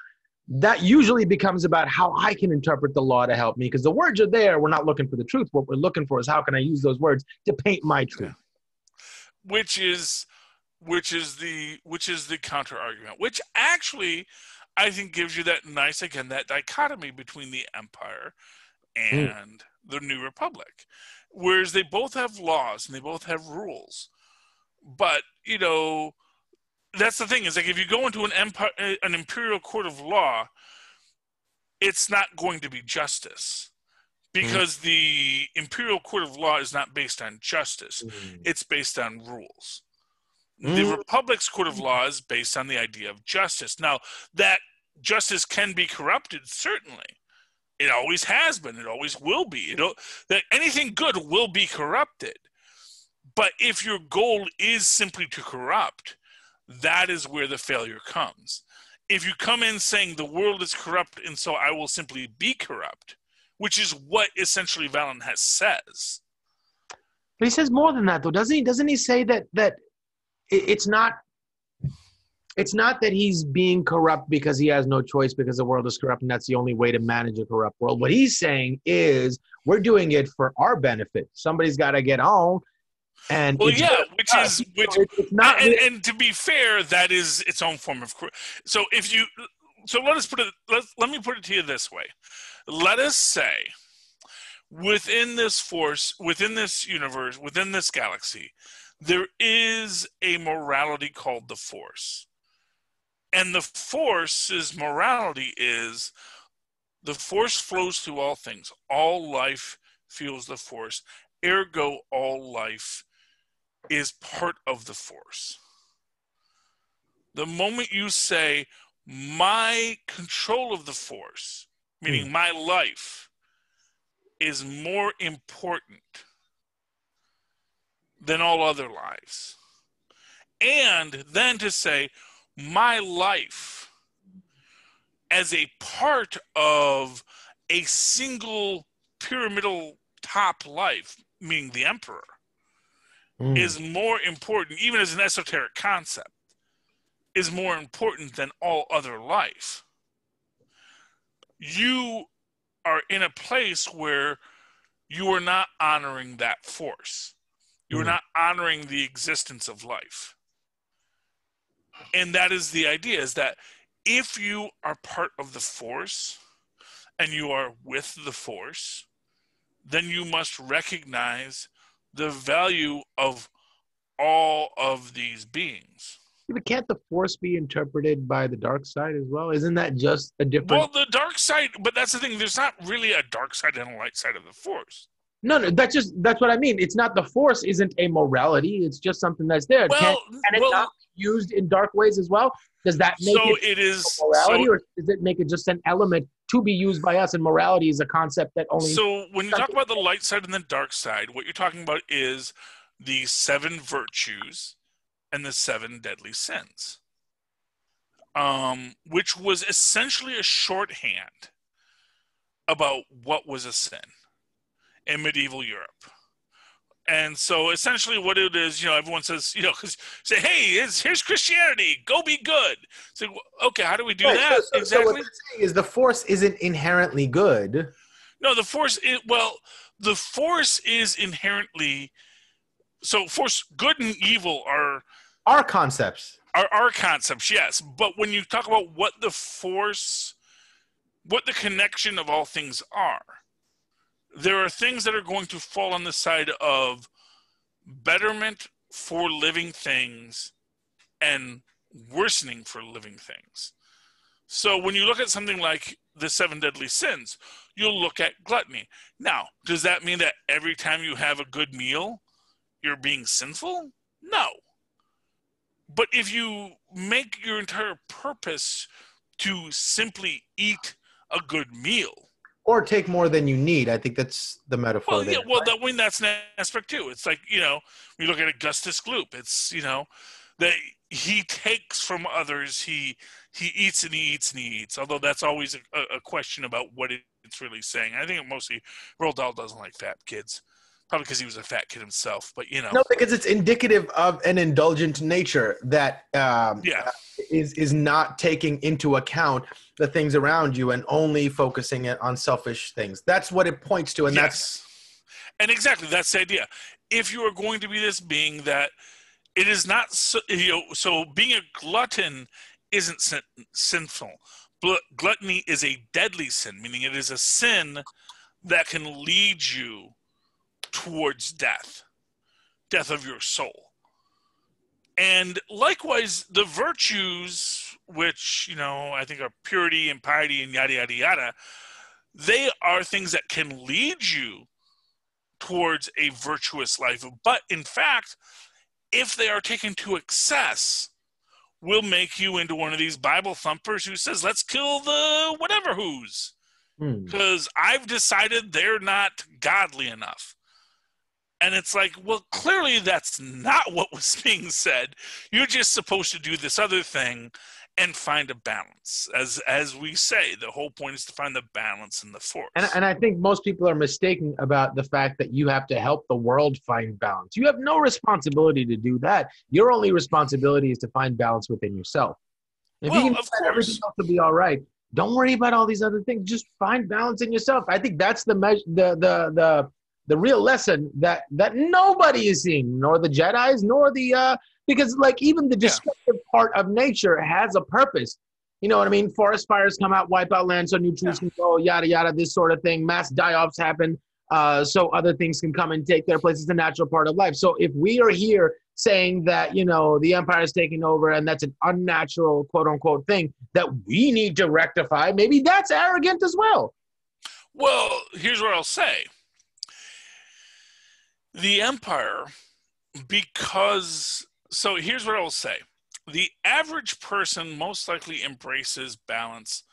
that usually becomes about how I can interpret the law to help me, because the words are there. We're not looking for the truth. What we're looking for is how can I use those words to paint my truth. Yeah. Which is the counter argument, which actually I think gives you that nice, again, that dichotomy between the Empire and the New Republic, whereas they both have laws and they both have rules. But, you know, that's the thing, is like if you go into an imperial court of law, it's not going to be justice, because the imperial court of law is not based on justice. It's based on rules. The Republic's court of law is based on the idea of justice. Now, that justice can be corrupted, certainly. It always has been. It always will be. That anything good will be corrupted. But if your goal is simply to corrupt, that is where the failure comes. If you come in saying the world is corrupt and so I will simply be corrupt, which is what essentially Valen Hess says. But he says more than that, though, doesn't he? Doesn't he say that it's not that he's being corrupt because he has no choice because the world is corrupt and that's the only way to manage a corrupt world? What he's saying is we're doing it for our benefit. Somebody's got to get on. And well, yeah, it's not. And to be fair, that is its own form of. So let me put it to you this way. Let us say, within this force, within this universe, within this galaxy, there is a morality called the Force. And the Force's morality is the Force flows through all things. All life feels the Force. Ergo, all life is part of the Force. The moment you say, my control of the Force, meaning my life, is more important than all other lives, and then to say, my life as a part of a single pyramidal top life, meaning the Emperor, is more important, even as an esoteric concept, is more important than all other life. You are in a place where you are not honoring that Force. You are not honoring the existence of life. And that is the idea, is that if you are part of the Force and you are with the Force, then you must recognize the value of all of these beings. But can't the Force be interpreted by the dark side as well? Isn't that just a different... Well, the dark side, but that's the thing. There's not really a dark side and a light side of the Force. No, that's what I mean. It's not, the Force isn't a morality. It's just something that's there. Can it not be used in dark ways as well? Does that make it a morality, or does it make it just an element to be used by us? And morality is a concept that only... So when you talk about the light side and the dark side, what you're talking about is the 7 virtues and the 7 deadly sins, which was essentially a shorthand about what was a sin in medieval Europe. And so essentially what it is, everyone says, because say, hey, here's Christianity, go be good. So, okay, how do we do that? Exactly. So what they're saying is the Force isn't inherently good. No, the Force is inherently, so Force, good and evil are our concepts. Our concepts, yes. But when you talk about what the Force, what the connection of all things are, there are things that are going to fall on the side of betterment for living things and worsening for living things. So when you look at something like the 7 deadly sins, you'll look at gluttony. Now, does that mean that every time you have a good meal, you're being sinful? No. But if you make your entire purpose to simply eat a good meal, or take more than you need. I think that's the metaphor. Well, yeah, right? That's an aspect too. It's like, you look at Augustus Gloop. It's, that he takes from others. He eats and he eats and he eats. Although that's always a question about what it's really saying. I think mostly Roald Dahl doesn't like fat kids. Probably because he was a fat kid himself, but No, because it's indicative of an indulgent nature that is not taking into account the things around you and only focusing it on selfish things. That's what it points to, and and exactly that's the idea. If you are going to be this being that it is not, so being a glutton isn't sinful. Gluttony is a deadly sin, meaning it is a sin that can lead you towards death of your soul. And likewise, the virtues, which, I think are purity and piety and yada, yada, yada, they are things that can lead you towards a virtuous life. But in fact, if they are taken to excess, will make you into one of these Bible thumpers who says, let's kill the whatever who's. Because I've decided they're not godly enough. And it's like, well, clearly that's not what was being said. You're just supposed to do this other thing and find a balance. As we say, the whole point is to find the balance in the force. And I think most people are mistaken about the fact that you have to help the world find balance. You have no responsibility to do that. Your only responsibility is to find balance within yourself. If you can find everything else to be all right, don't worry about all these other things. Just find balance in yourself. I think that's the real lesson that nobody is seeing, nor the Jedis, nor the because like even the destructive part of nature has a purpose. You know what I mean? Forest fires come out, wipe out land so new trees can grow, yada yada, this sort of thing. Mass die-offs happen so other things can come and take their place. It's a natural part of life. So if we are here saying that, the empire is taking over and that's an unnatural quote unquote thing that we need to rectify, maybe that's arrogant as well. Well, here's what I'll say. The empire, so here's what I will say. The average person most likely embraces balance.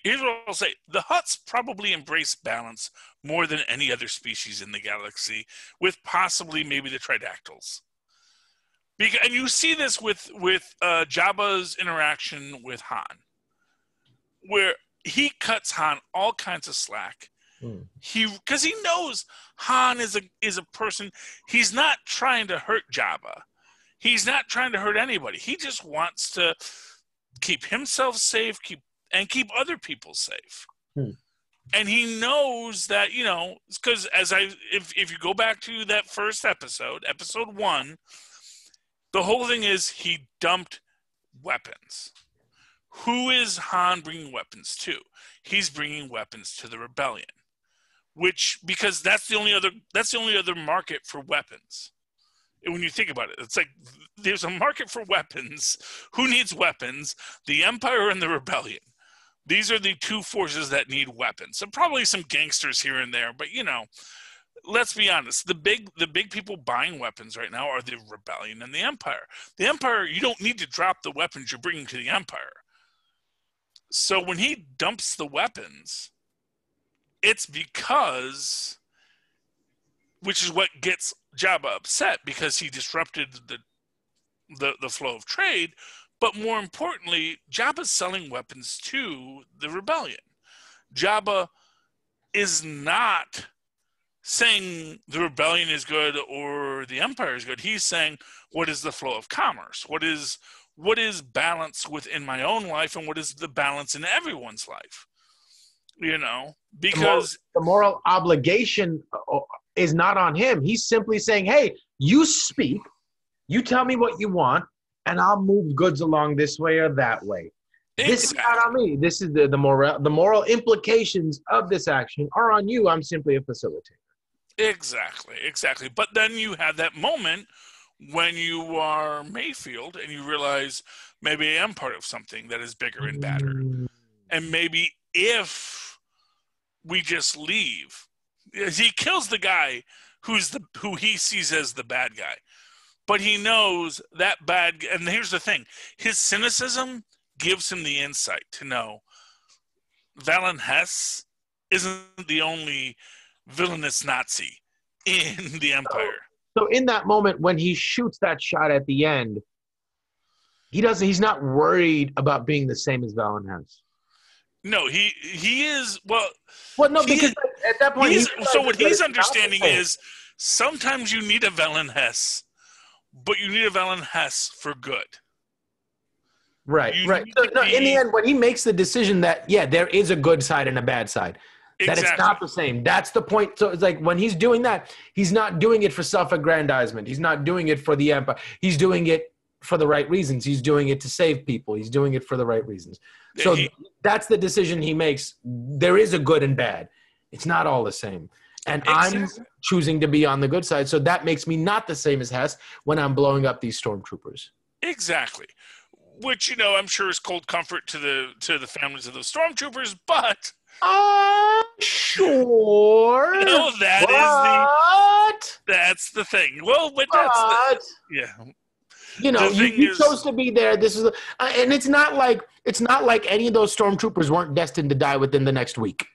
Here's what I'll say. The Hutts probably embrace balance more than any other species in the galaxy, with possibly maybe the Tridactyls. And you see this with Jabba's interaction with Han, where he cuts Han all kinds of slack. Because he knows Han is a person. He's not trying to hurt Jabba. He's not trying to hurt anybody. He just wants to keep himself safe, keep other people safe. And he knows that, because if you go back to that first episode 1, the whole thing is he dumped weapons. Who is Han bringing weapons to? He's bringing weapons to the rebellion. Because that's the only other market for weapons. When you think about it, it's like there's a market for weapons. Who needs weapons? The Empire and the Rebellion. These are the two forces that need weapons. So probably some gangsters here and there, but let's be honest. The big people buying weapons right now are the Rebellion and the Empire. The Empire, you don't need to drop the weapons you're bringing to the Empire. So when he dumps the weapons, it's because, which is what gets Jabba upset, because he disrupted the flow of trade. But more importantly, Jabba's selling weapons to the rebellion. Jabba is not saying the rebellion is good or the empire is good. He's saying, what is the flow of commerce? What is balance within my own life, and what is the balance in everyone's life? Because the moral obligation is not on him. He's simply saying, hey, you speak, you tell me what you want, and I'll move goods along this way or that way. Exactly. This is not on me. This is the moral implications of this action are on you. I'm simply a facilitator. Exactly. But then you have that moment when you are Mayfield and you realize maybe I am part of something that is bigger and badder. And maybe if we just leave, he kills the guy who he sees as the bad guy. But he knows that and here's the thing, his cynicism gives him the insight to know Valen Hess isn't the only villainous Nazi in the Empire. So in that moment when he shoots that shot at the end, he's not worried about being the same as Valen Hess. No, he is, no, because at that point, So what he's it's not understanding the same. is sometimes you need a Velen Hess, but you need a Velen Hess for good. Right. So, in the end, when he makes the decision that, there is a good side and a bad side, that it's not the same. That's the point. So it's like when he's doing that, he's not doing it for self-aggrandizement. He's not doing it for the empire. He's doing it for the right reasons. He's doing it to save people. He's doing it for the right reasons. So that's the decision he makes. There is a good and bad. It's not all the same. And I'm choosing to be on the good side. So that makes me not the same as Hess when I'm blowing up these stormtroopers. Exactly. Which, I'm sure is cold comfort to the families of those stormtroopers, but sure. That's the thing. Well, but that's you chose to be there. This is and it's not like any of those stormtroopers weren't destined to die within the next week.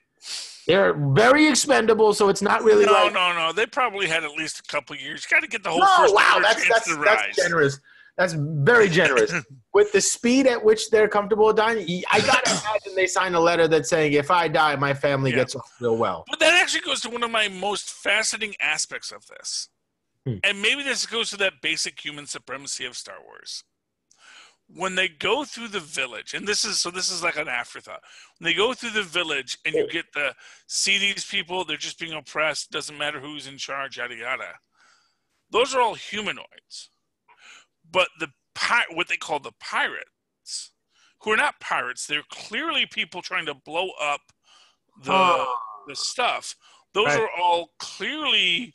They're very expendable, so it's not really No. They probably had at least a couple years. Got to get the whole that's generous. That's very generous. With the speed at which they're comfortable dying, I got to imagine they signed a letter that's saying, if I die, my family gets off real well. But that actually goes to one of my most fascinating aspects of this. And maybe this goes to that basic human supremacy of Star Wars. When they go through the village, and this is like an afterthought. When they go through the village and you get to see these people, they're just being oppressed, doesn't matter who's in charge, yada, yada. Those are all humanoids. But what they call the pirates, who are not pirates, they're clearly people trying to blow up the stuff. Those are all clearly,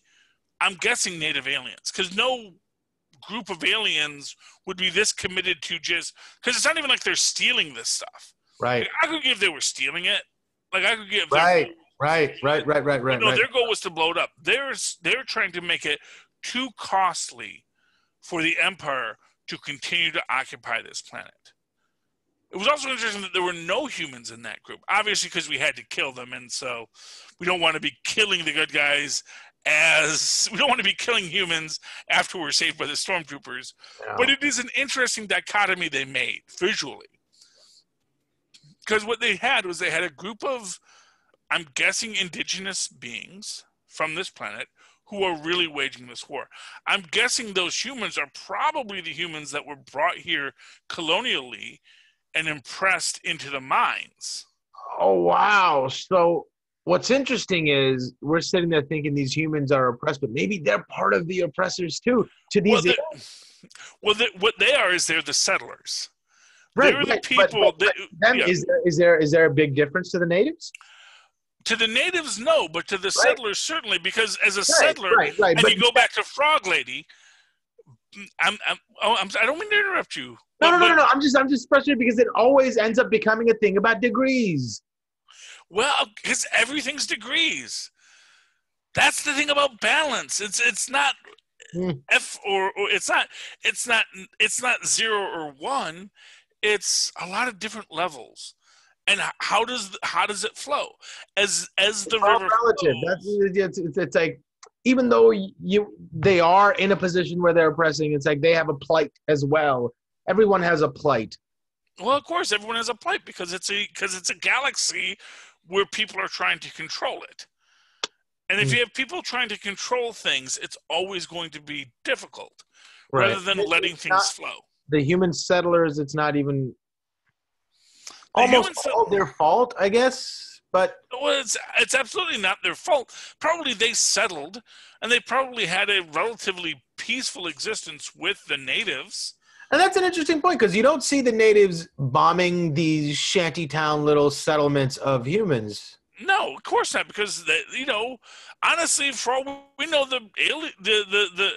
I'm guessing, native aliens. Because no group of aliens would be this committed to because it's not even like they're stealing this stuff. Right. Like, I could give they were stealing it. Like I could give. Right. Their goal was to blow it up. They're trying to make it too costly for the Empire to continue to occupy this planet. It was also interesting that there were no humans in that group, obviously because we had to kill them, and so we don't want to be killing the good guys we don't want to be killing humans after we're saved by the stormtroopers. Yeah. But it is an interesting dichotomy they made visually. Because what they had was they had a group of, I'm guessing, indigenous beings from this planet who are really waging this war. I'm guessing those humans are probably the humans that were brought here colonially and impressed into the mines. Oh, wow. So what's interesting is we're sitting there thinking these humans are oppressed, but maybe they're part of the oppressors too. To these, what they are is they're the settlers. Right, they're the people. Is there a big difference to the natives? To the natives, no, but to the settlers, certainly, because as a settler, and you go back to Frog Lady, I don't mean to interrupt you. No. I'm just frustrated because it always ends up becoming a thing about degrees. Well, because everything's degrees. That's the thing about balance. It's not F or it's not 0 or 1. It's a lot of different levels. And how does it flow as the river relative? It's like, even though they are in a position where they're oppressing, it's like they have a plight as well. Everyone has a plight. Well, of course, everyone has a plight because it's a galaxy where people are trying to control it. And if you have people trying to control things, it's always going to be difficult, rather than letting things flow. The human settlers, it's not even almost all their fault, I guess. But it's absolutely not their fault. Probably they settled, and they probably had a relatively peaceful existence with the natives. And that's an interesting point, because you don't see the natives bombing these shantytown little settlements of humans. No, of course not, because honestly, for all we know, the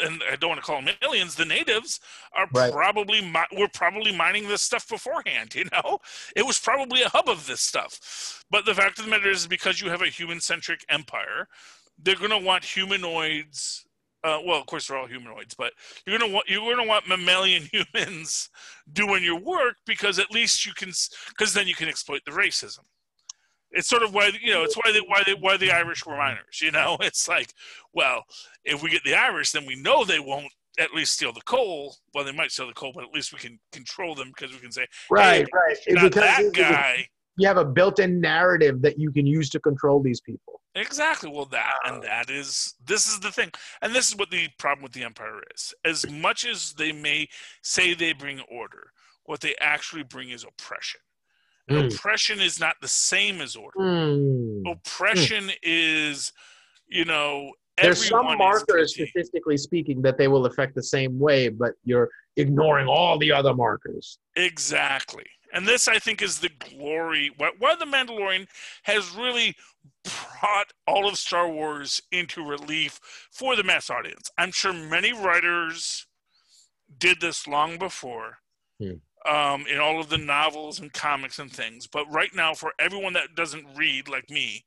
and I don't want to call them aliens, the natives are were probably mining this stuff beforehand. It was probably a hub of this stuff. But the fact of the matter is, because you have a human-centric empire, they're going to want humanoids. Well, of course, they're all humanoids, but you're going to want mammalian humans doing your work, because at least because then you can exploit the racism. It's sort of why why the Irish were miners. It's like, well, if we get the Irish, then we know they won't at least steal the coal. Well, they might steal the coal, but at least we can control them, because we can say, right. Not that guy. You have a built-in narrative that you can use to control these people. Exactly. Well, this is the thing. And this is what the problem with the Empire is. As much as they may say they bring order, what they actually bring is oppression. Mm. Oppression is not the same as order. Mm. Oppression is, There's some everyone markers, is guilty. statistically speaking, that they will affect the same way, but you're ignoring all the other markers. Exactly. And this, I think, is the glory. Why The Mandalorian has really brought all of Star Wars into relief for the mass audience. I'm sure many writers did this long before in all of the novels and comics and things. But right now, for everyone that doesn't read, like me,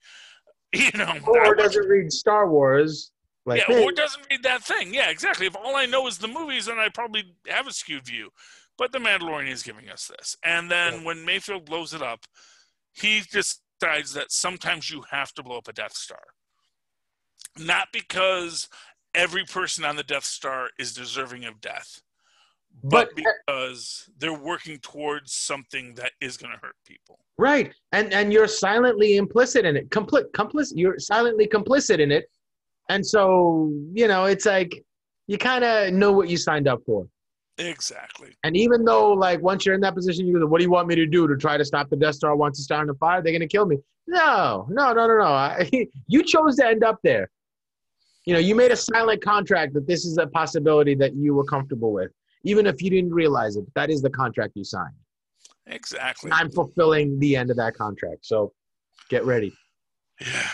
Or doesn't read Star Wars, like me. or doesn't read that thing. Yeah, exactly. If all I know is the movies, then I probably have a skewed view. But The Mandalorian is giving us this. And then when Mayfield blows it up, he decides that sometimes you have to blow up a Death Star. Not because every person on the Death Star is deserving of death, but because they're working towards something that is going to hurt people. Right. And you're silently implicit in it. You're silently complicit in it. And so, it's like you kind of know what you signed up for. Exactly. And even though, like, once you're in that position, you go, what do you want me to do to try to stop the Death Star once it's starting to fire? They're going to kill me. No. You chose to end up there. You made a silent contract that this is a possibility that you were comfortable with, even if you didn't realize it. That is the contract you signed. Exactly. And I'm fulfilling the end of that contract. So get ready. Yeah.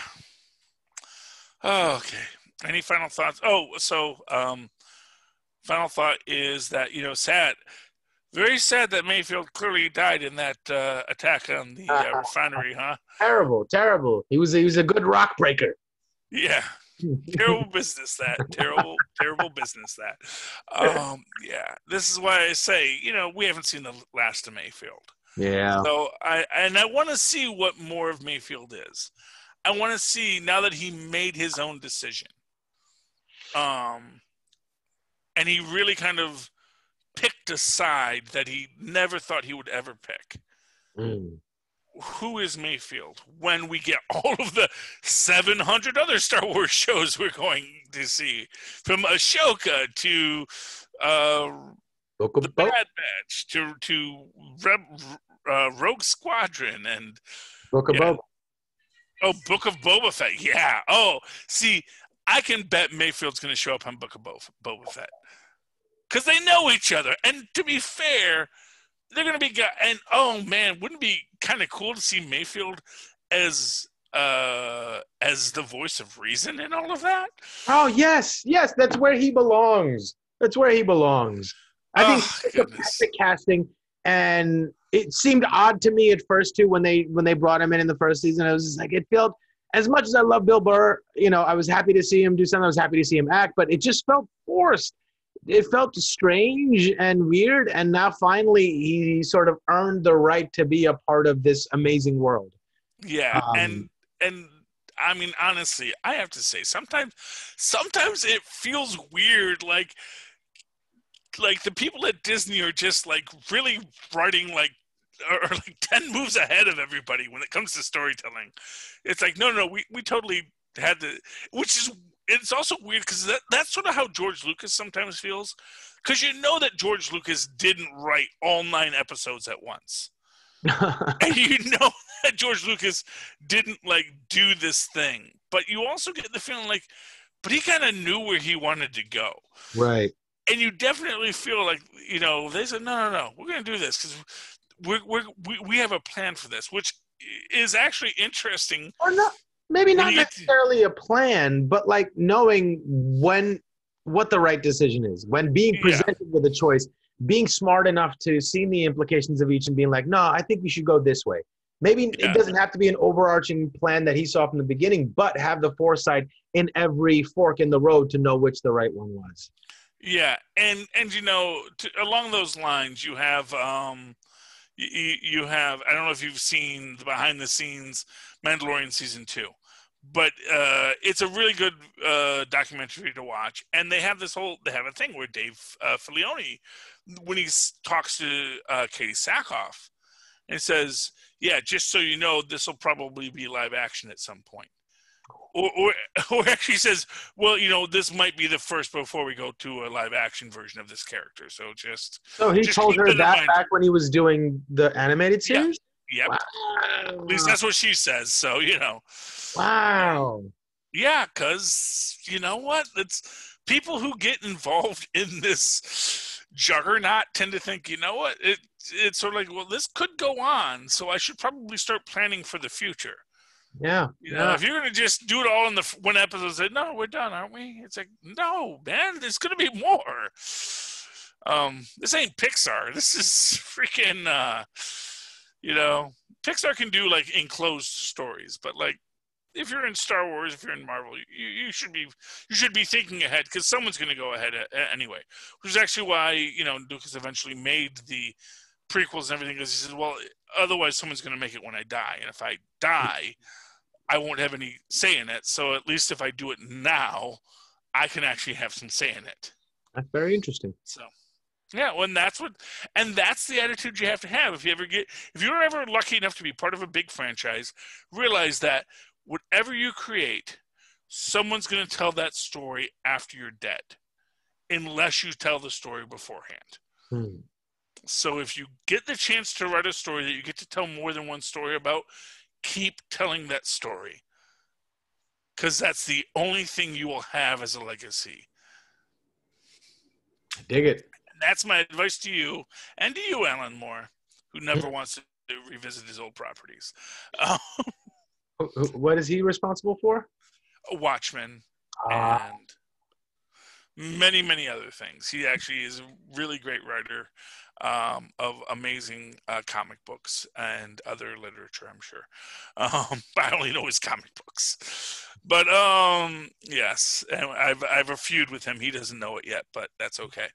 Oh, okay. Any final thoughts? Final thought is that, very sad that Mayfield clearly died in that attack on the refinery, huh? Terrible. He was a good rock breaker. Yeah. Terrible business that. Terrible business that. Yeah. This is why I say, we haven't seen the last of Mayfield. Yeah. So I want to see what more of Mayfield is. I want to see, now that he made his own decision. And he really kind of picked a side that he never thought he would ever pick. Who is Mayfield when we get all of the 700 other Star Wars shows we're going to see? From Ashoka to the Bad Batch to Rogue Squadron and Book of Boba. Oh, Book of Boba Fett. Yeah. Oh, see, I can bet Mayfield's going to show up on Book of Boba Fett. Because they know each other. And to be fair, they're going to be... And, oh, man, wouldn't it be kind of cool to see Mayfield as the voice of reason in all of that? Oh, yes. That's where he belongs. I think it's a perfect casting. And it seemed odd to me at first, too, when they brought him in the first season. I was just like, it felt... As much as I love Bill Burr, I was happy to see him do something. I was happy to see him act. But it just felt forced. It felt strange and weird, and now finally he sort of earned the right to be a part of this amazing world. Yeah, and I mean, honestly, I have to say, sometimes it feels weird, like the people at Disney are just like really writing like 10 moves ahead of everybody when it comes to storytelling. It's like, no, we totally had to, which is. It's also weird because that's sort of how George Lucas sometimes feels. Because that George Lucas didn't write all 9 episodes at once. And that George Lucas didn't, do this thing. But you also get the feeling but he kind of knew where he wanted to go. Right. And you definitely feel like, they said, no, we're going to do this because we have a plan for this, which is actually interesting. Or not. Maybe not necessarily a plan, but knowing what the right decision is. When being presented with a choice, being smart enough to see the implications of each and being like, no, I think we should go this way. Maybe it doesn't have to be an overarching plan that he saw from the beginning, but have the foresight in every fork in the road to know which the right one was. Yeah, and along those lines, you have you have, I don't know if you've seen the behind the scenes Mandalorian season 2. But it's a really good documentary to watch. And they have a thing where Dave Filoni, when he talks to Katie Sackhoff, and says, yeah, just so you know, this will probably be live action at some point. or actually says, well, this might be the first before we go to a live action version of this character. So he just told keep her that in that mind. back when he was doing the animated series? Yep. Wow. At least that's what she says. So, Wow. Yeah, because you know what? It's people who get involved in this juggernaut tend to think, you know what? It's sort of like, well, this could go on, so I should probably start planning for the future. Yeah. If you're going to just do it all in the one episode and say, no, we're done, aren't we? It's like, no, man, there's going to be more. This ain't Pixar. This is freaking, Pixar can do like enclosed stories, but like if you're in Star Wars, if you're in Marvel, you should be thinking ahead because someone's going to go ahead anyway. Which is actually why Lucas eventually made the prequels and everything because he said, well, otherwise someone's going to make it when I die, and if I die, I won't have any say in it. So at least if I do it now, I can actually have some say in it. That's very interesting. So. Yeah, well, and that's the attitude you have to have. If you're ever lucky enough to be part of a big franchise, realize that whatever you create, someone's going to tell that story after you're dead, unless you tell the story beforehand. So if you get the chance to write a story that you get to tell more than one story about, keep telling that story, because that's the only thing you will have as a legacy. I dig it. That's my advice to you, and to you, Alan Moore, who never wants to revisit his old properties. What is he responsible for? Watchmen and many, many other things. He actually is a really great writer of amazing comic books and other literature, I'm sure. I only know his comic books. But yes, and I've a feud with him. He doesn't know it yet, but that's okay.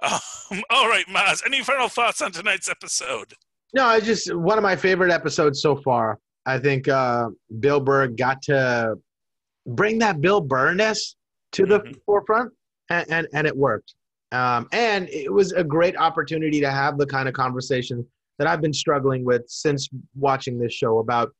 All right, Mozz, any final thoughts on tonight's episode? No, it's just one of my favorite episodes so far. I think Bill Burr got to bring that Bill Burr-ness to the forefront, and it worked. And it was a great opportunity to have the kind of conversation that I've been struggling with since watching this show about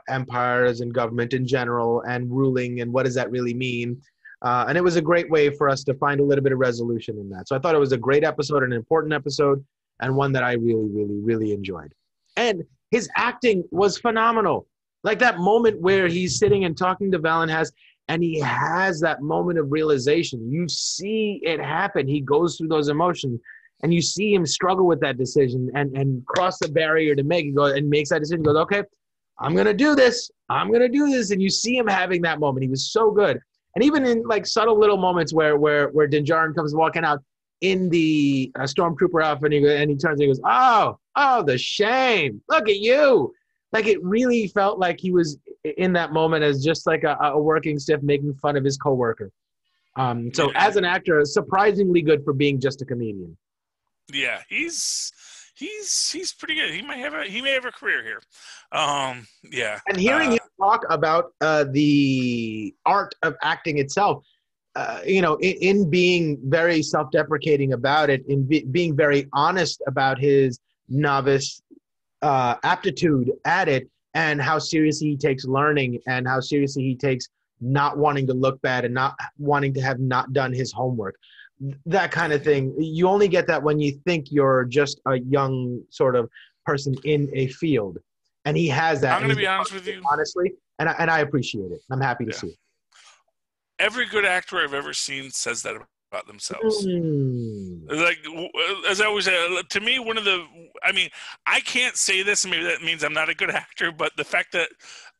empires and government in general and ruling and what does that really mean. And it was a great way for us to find a little bit of resolution in that. So I thought it was a great episode, an important episode, and one that I really, really, really enjoyed. And his acting was phenomenal. Like that moment where he's sitting and talking to Valenhas, and he has that moment of realization. You see it happen. He goes through those emotions, and you see him struggle with that decision and cross the barrier to make it go and makes that decision. Goes, okay, I'm going to do this. I'm going to do this. And you see him having that moment. He was so good. And even in like subtle little moments where Din Djarin comes walking out in the stormtrooper outfit, and he turns and he goes, oh, the shame. Look at you. Like it really felt like he was in that moment as just like a working stiff making fun of his coworker. So as an actor, surprisingly good for being just a comedian. Yeah, he's pretty good. He may have a career here. Yeah. And hearing him talk about the art of acting itself, in being very self-deprecating about it, in being very honest about his novice aptitude at it, and how seriously he takes learning, and how seriously he takes not wanting to look bad and not wanting to have not done his homework. That kind of thing. You only get that when you think you're just a young sort of person in a field. And he has that. I'm going to be honest with you. Honestly, and I appreciate it. I'm happy to see it. Every good actor I've ever seen says that about themselves. Like, as I always say, to me, I can't say this, and maybe that means I'm not a good actor, but the fact that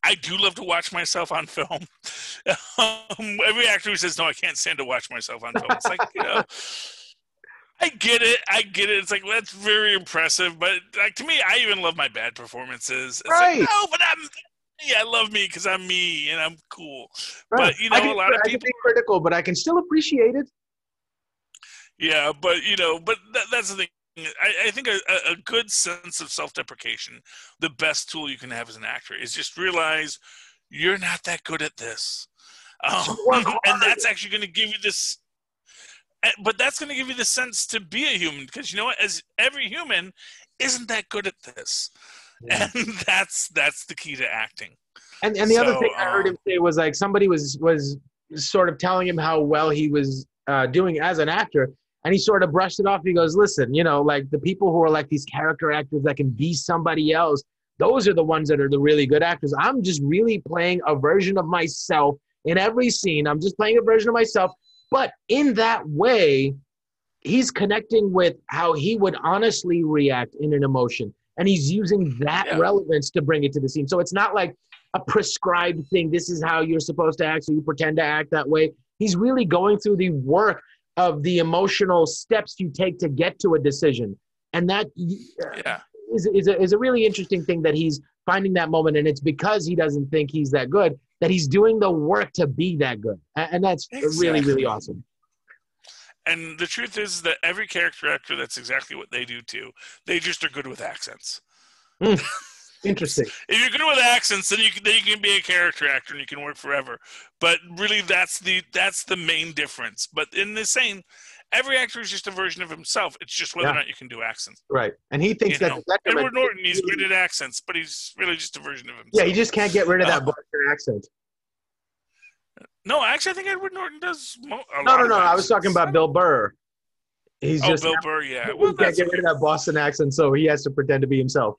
I do love to watch myself on film. Every actor who says, no, I can't stand to watch myself on film. It's like, I get it. It's like, well, that's very impressive. But like to me, I even love my bad performances. It's right. Like, no, but I love me because I'm me and I'm cool. Right. But, a lot of people. I can be critical, but I can still appreciate it. Yeah, but, that's the thing. I think a good sense of self-deprecation, the best tool you can have as an actor, is just realize you're not that good at this. And that's actually going to give you this, but that's going to give you the sense to be a human, because you know what, as every human isn't that good at this. Yeah. And that's the key to acting. And the other thing I heard him say was like somebody was sort of telling him how well he was doing as an actor, and he sort of brushed it off. He goes, listen, like the people who are like these character actors that can be somebody else, those are the ones that are the really good actors. I'm just really playing a version of myself in every scene. I'm just playing a version of myself. But in that way, he's connecting with how he would honestly react in an emotion. And he's using that relevance to bring it to the scene. So it's not like a prescribed thing. This is how you're supposed to act, so you pretend to act that way. He's really going through the work of the emotional steps you take to get to a decision. And that is a really interesting thing that he's finding that moment. And it's because he doesn't think he's that good, that he's doing the work to be that good. And that's really, really awesome. And the truth is that every character actor, that's exactly what they do too. They just are good with accents. Interesting. If you're good with accents, then you can be a character actor and you can work forever. But really, that's the main difference. But in the same, every actor is just a version of himself. It's just whether or not you can do accents. Right. And he thinks Edward Norton, he's good at accents, but he's really just a version of himself. Yeah, he just can't get rid of that Boston accent. No, actually, I think Edward Norton does. No. I was talking about Bill Burr. He's just Bill Burr, yeah. He can't get rid of that Boston accent, so he has to pretend to be himself.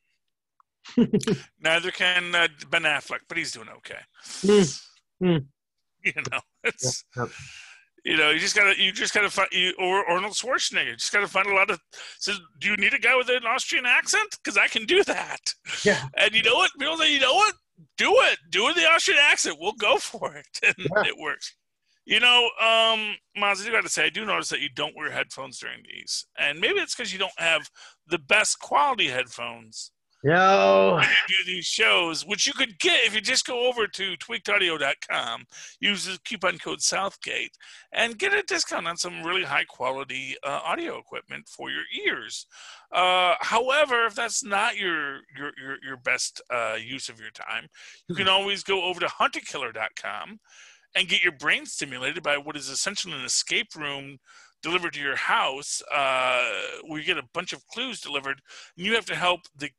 Neither can Ben Affleck, but he's doing okay. It's you just gotta find or Arnold Schwarzenegger. You just gotta find a lot of. Says, do you need a guy with an Austrian accent? Because I can do that. Yeah. And you know what? People say, do it. Do the Austrian accent. We'll go for it, and it works. Mozz, I got to say, I do notice that you don't wear headphones during these, and maybe it's because you don't have the best quality headphones. No. When you do these shows, which you could get if you just go over to tweakedaudio.com, use the coupon code Southgate, and get a discount on some really high quality audio equipment for your ears. However, if that's not your best use of your time, you can always go over to hunterkiller.com and get your brain stimulated by what is essentially an escape room delivered to your house, where you get a bunch of clues delivered, and you have to help the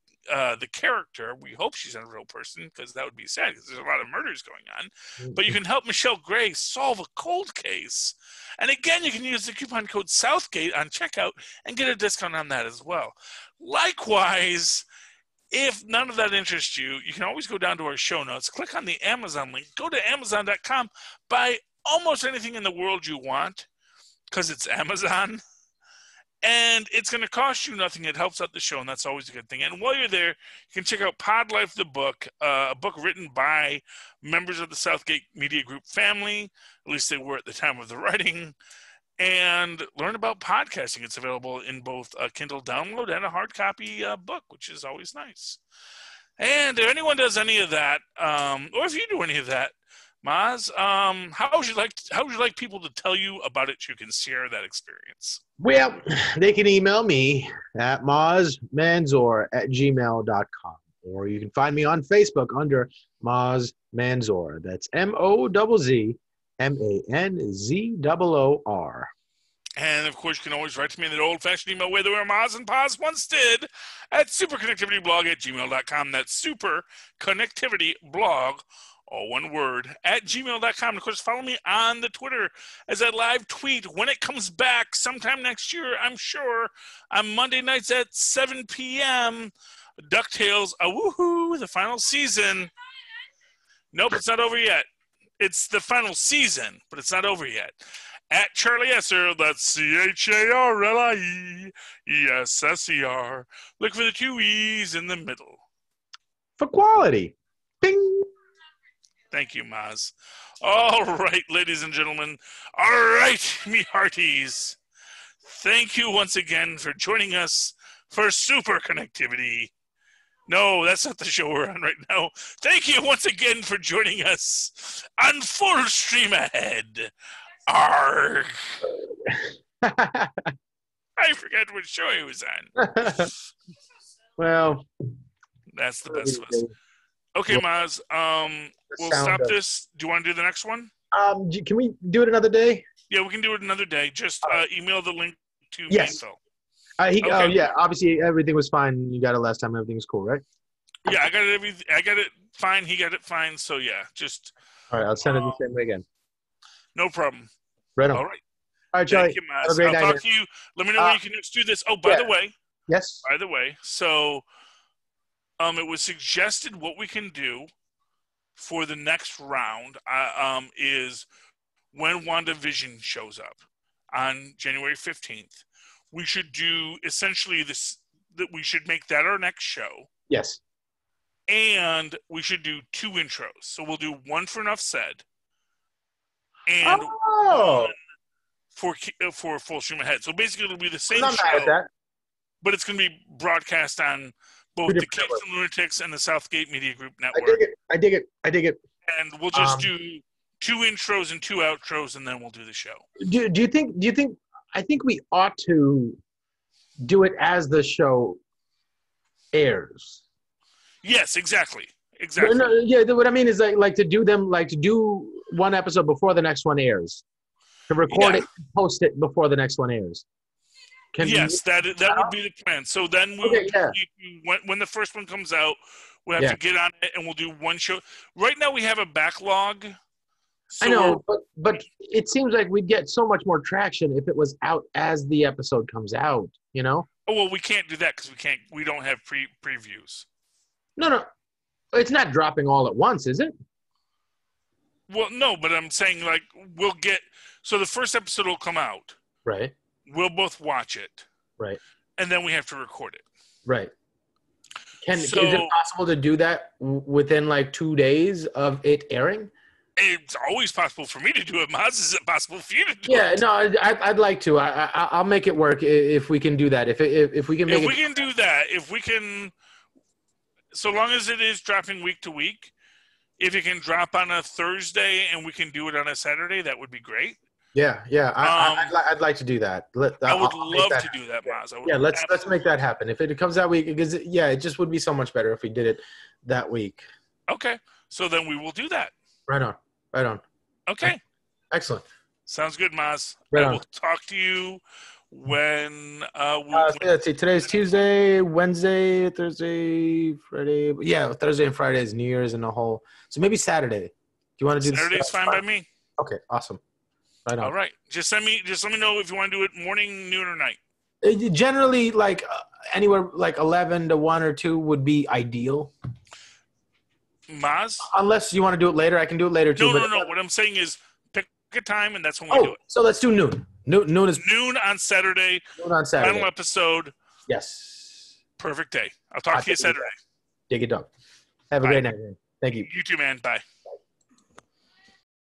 character. We hope she's not a real person, because that would be sad, because there's a lot of murders going on. But you can help Michelle Gray solve a cold case. And again, you can use the coupon code Southgate on checkout and get a discount on that as well. Likewise, if none of that interests you, you can always go down to our show notes, click on the Amazon link, go to Amazon.com, buy almost anything in the world you want, because it's Amazon. And it's going to cost you nothing. It helps out the show, and that's always a good thing. And while you're there, you can check out Pod Life, the book, a book written by members of the Southgate Media Group family, at least they were at the time of the writing, and learn about podcasting. It's available in both a Kindle download and a hard copy book, which is always nice. And if anyone does any of that, or if you do any of that, Mozz, how would you like people to tell you about it so you can share that experience? Well, they can email me at mozzmanzoor@gmail.com, or you can find me on Facebook under Mozz Manzoor. That's MOZZMANZOOR. And, of course, you can always write to me in that old-fashioned email way that Mozz and Paz once did at superconnectivityblog@gmail.com. That's superconnectivityblog, all one word, at gmail.com. And of course, follow me on the Twitter as I live tweet when it comes back sometime next year, I'm sure, on Monday nights at 7 p.m. DuckTales, woohoo, the final season. Nope, it's not over yet. It's the final season, but it's not over yet. At Charlie Esser, that's CharlieEsser. Look for the two E's in the middle. For quality. Bing. Thank you, Mozz. All right, ladies and gentlemen. All right, me hearties. Thank you once again for joining us for Super Connectivity. No, that's not the show we're on right now. Thank you once again for joining us on Full Stream Ahead. Arg. I forgot what show he was on. Well, that's the best of us. Okay, Mozz. We'll stop this. Do you want to do the next one? Can we do it another day? Yeah, we can do it another day. Just email the link to yes. Mainfil. Okay. Oh, yeah. Obviously, everything was fine. You got it last time. Everything was cool, right? Yeah, I got it fine. He got it fine. So yeah, just All right, I'll send it the same way again. no problem. Right on. All right. All right, Charlie. Thank you, Have a Maz. great I'll night, talk man. to you. Let me know when you can next do this. Oh, by yeah. the way, Yes. so it was suggested what we can do for the next round is when WandaVision shows up on January 15th. We should do essentially this. That we should make that our next show. Yes. And we should do 2 intros. So we'll do one for Enough Said, and one for Full Stream Ahead. So basically, it'll be the same show, but it's going to be broadcast on both the Capes and Lunatics and the Southgate Media Group network. I dig it. And we'll just do 2 intros and 2 outros, and then we'll do the show. Do you think? I think we ought to do it as the show airs. Yes, exactly. No, yeah, what I mean is like to do one episode before the next one airs, to record it, and post it before the next one airs. That would be the plan. So then when the first one comes out, we'll have to get on it, and we'll do one show. Right now we have a backlog. So I know, but it seems like we'd get so much more traction if it was out as the episode comes out, you know? Oh, well, we can't do that because we don't have previews. No. It's not dropping all at once, is it? Well, no, but I'm saying, like, so the first episode will come out. Right. We'll both watch it. Right. And then we have to record it. Right. Is it possible to do that within, like, 2 days of it airing? It's always possible for me to do it. Maz, is it possible for you to do it? Yeah, no, I'd like to. I'll make it work if we can do that. If we can do that, if we can, so long as it is dropping week to week, if it can drop on a Thursday and we can do it on a Saturday, that would be great. Yeah. I'd like to do that. I would love to do that, Maz. Let's make that happen. If it comes that week, because it just would be so much better if we did it that week. Okay, so then we will do that. Right on. Okay. Excellent. Sounds good, Maz. Right on. I will talk to you when let's see. Today's Tuesday, Wednesday, Thursday, Friday. Yeah, Thursday and Friday is New Year's and the whole. So maybe Saturday. Do you want to do Saturday's fine by me. Okay, awesome. Right on. All right. Just let me know if you want to do it morning, noon, or night. Generally, like anywhere like 11 to 1 or 2 would be ideal. Maz? Unless you want to do it later, I can do it later too. No. What I'm saying is pick a time, and that's when we do it. So let's do noon. Noon is noon on Saturday. Final episode. Yes. Perfect day. I'll talk to you Saturday. Dig it, dog. Have a great night, man. Thank you. You too, man. Bye.